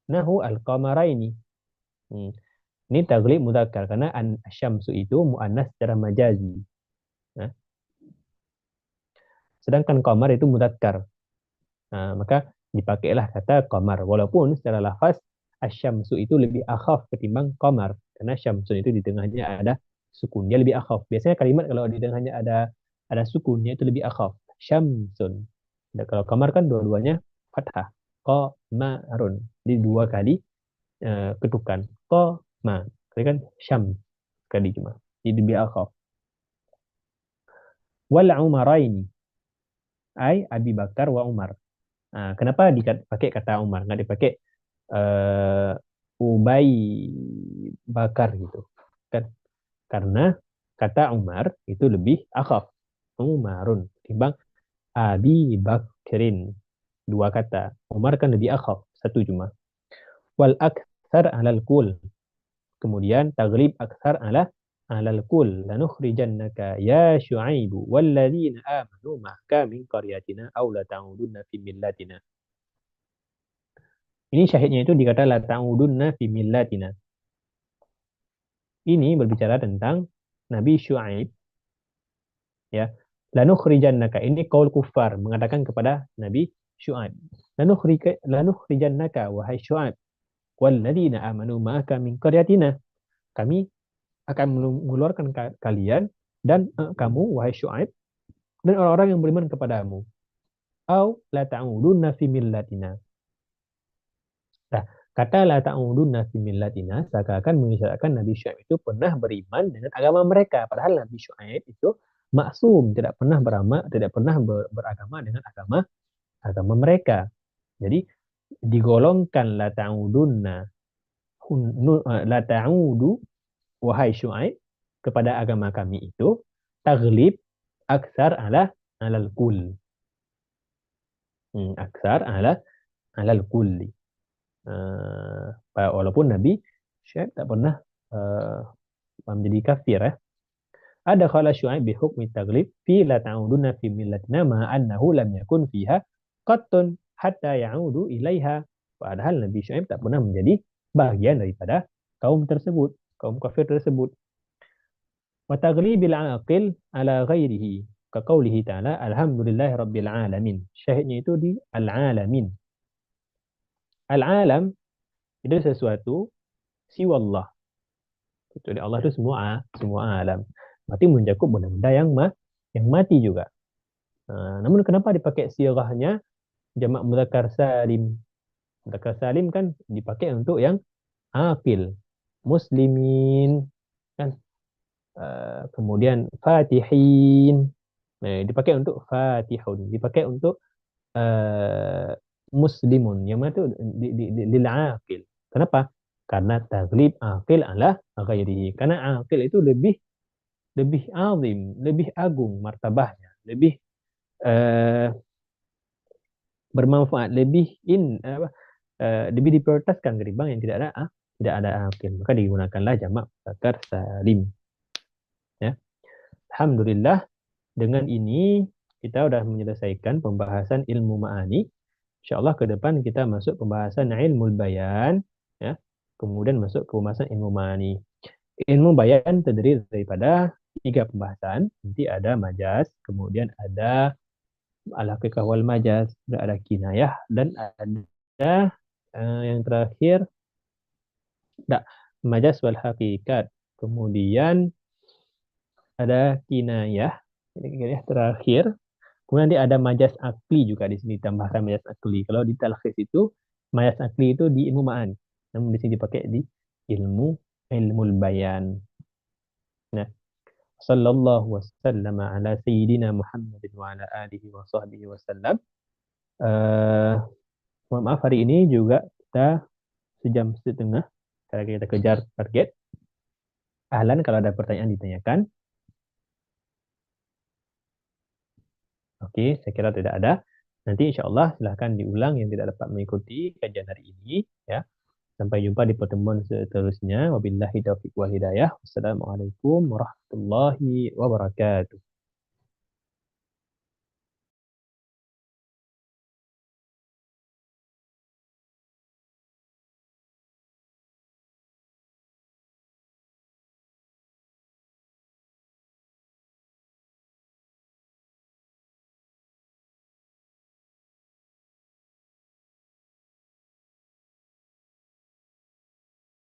Nahu al-qamaraini. Ini taghlib mudzakkar karena syamsu itu muannas secara majazi. Nah, sedangkan qamar itu mudzakkar. Maka dipakailah kata qamar. Walaupun secara lafaz asyamsu itu lebih akhaf ketimbang qamar. Karena syamsun itu di tengahnya ada sukun. Dia lebih akhaf. Biasanya kalimat kalau di tengahnya ada sukunnya itu lebih akhaf. Syamsun. Dan kalau qamar kan dua-duanya fathah. Qamarun. Di dua kali ketukan. Qama. Kali kan syam. Sekali cuma. Jadi lebih akhaf. Wal umaraini. Ay Abi Bakar wa Umar. Kenapa dipakai kata Umar, nggak dipakai Ubay Bakar gitu, kan? Karena kata Umar itu lebih akhaf, Umarun, timbang Abi Bakrin, dua kata. Umar kan lebih akhaf, satu cuma. Wal aktsar alal kul. Kemudian taglib aktsar alal kul. Lanukhrijannaka ya Syuaibu walladzina amanu ma'aka min qaryatina aw la ta'udunna fi millatina. Ini syahidnya itu dikata la ta'udunna fi millatina. Ini berbicara tentang Nabi Syuaib, ya. Lanukhrijannaka, ini qaul kufar mengatakan kepada Nabi Syuaib. Lanukhrijannaka wahai Syuaib walladzina amanu ma'aka min qaryatina. Kami akan mengeluarkan kalian dan kamu wahai Syuaib dan orang-orang yang beriman kepadamu. Au la ta'udunna fi millatina. Nah, kata la ta'udunna fi millatina seakan-akan mengisyaratkan Nabi Syuaib itu pernah beriman dengan agama mereka. Padahal Nabi Syuaib itu maksum, tidak pernah beragama dengan agama mereka. Jadi digolongkan la ta'udu wahai Syuaib kepada agama kami itu taglib aksar alal kul. Aksar alal kulli. Walaupun Nabi Syuaib tak pernah menjadi kafir, ya. Ada khala Syuaib bi hukmi taglib fi la ta'uduna fi millatina ma annahu lam yakun fiha qattun hatta ya'udu ilaiha. Padahal Nabi Syuaib tak pernah menjadi bagian daripada kaum tersebut, kaum kafir tersebut. Wa taghlibil aqil ala ghairihi. Kaqaulihi ta'ala, alhamdulillahi rabbil alamin. Syahidnya itu di al-alamin. Al-alam itu sesuatu siwallah. Kecuali Allah itu semua alam. Berarti mencakup benda-benda yang mati juga. Namun kenapa dipakai sirahnya jamak mudzakkar salim? Mudzakkar salim kan dipakai untuk yang akil, muslimin, kan. Kemudian fatihin, dipakai untuk fatihun, dipakai untuk uh, muslimun. Yang mana itu lil akil. Kenapa? Karena taglib akil ala ghairihi. Karena akil itu lebih lebih azim, lebih agung martabahnya, lebih uh, bermanfaat, lebih diprioritaskan ketimbang yang tidak ada akil. Maka digunakanlah jamak mudzakkar salim. Ya. Alhamdulillah, dengan ini kita sudah menyelesaikan pembahasan ilmu ma'ani. Insyaallah ke depan kita masuk pembahasan ilmu bayan, ya. Kemudian masuk ke pembahasan ilmu ma'ani. Ilmu bayan terdiri daripada 3 pembahasan. Nanti ada majaz, kemudian ada al-haqiqah wal majaz, ada kinayah, dan ada yang terakhir ada majaz wal haqiqat. Kemudian ada kinayah, ini terakhir. Kemudian nanti ada majaz akli juga di sini, tambahkan majaz akli. Kalau di talkhis itu majaz akli itu di ilmu ma'ani. Namun di sini dipakai di ilmu bayan. Nah, sallallahu wasallam ala sayyidina Muhammadin wa ala alihi wa sahbihi wasallam. Mohon maaf, hari ini juga kita 1 jam setengah karena kita kejar target. Ahlan, kalau ada pertanyaan ditanyakan. Oke, saya kira tidak ada. Nanti insya Allah silahkan diulang yang tidak dapat mengikuti kajian hari ini. Ya. Sampai jumpa di pertemuan seterusnya. Wabillahi taufiq wal hidayah. Wassalamualaikum warahmatullahi wabarakatuh.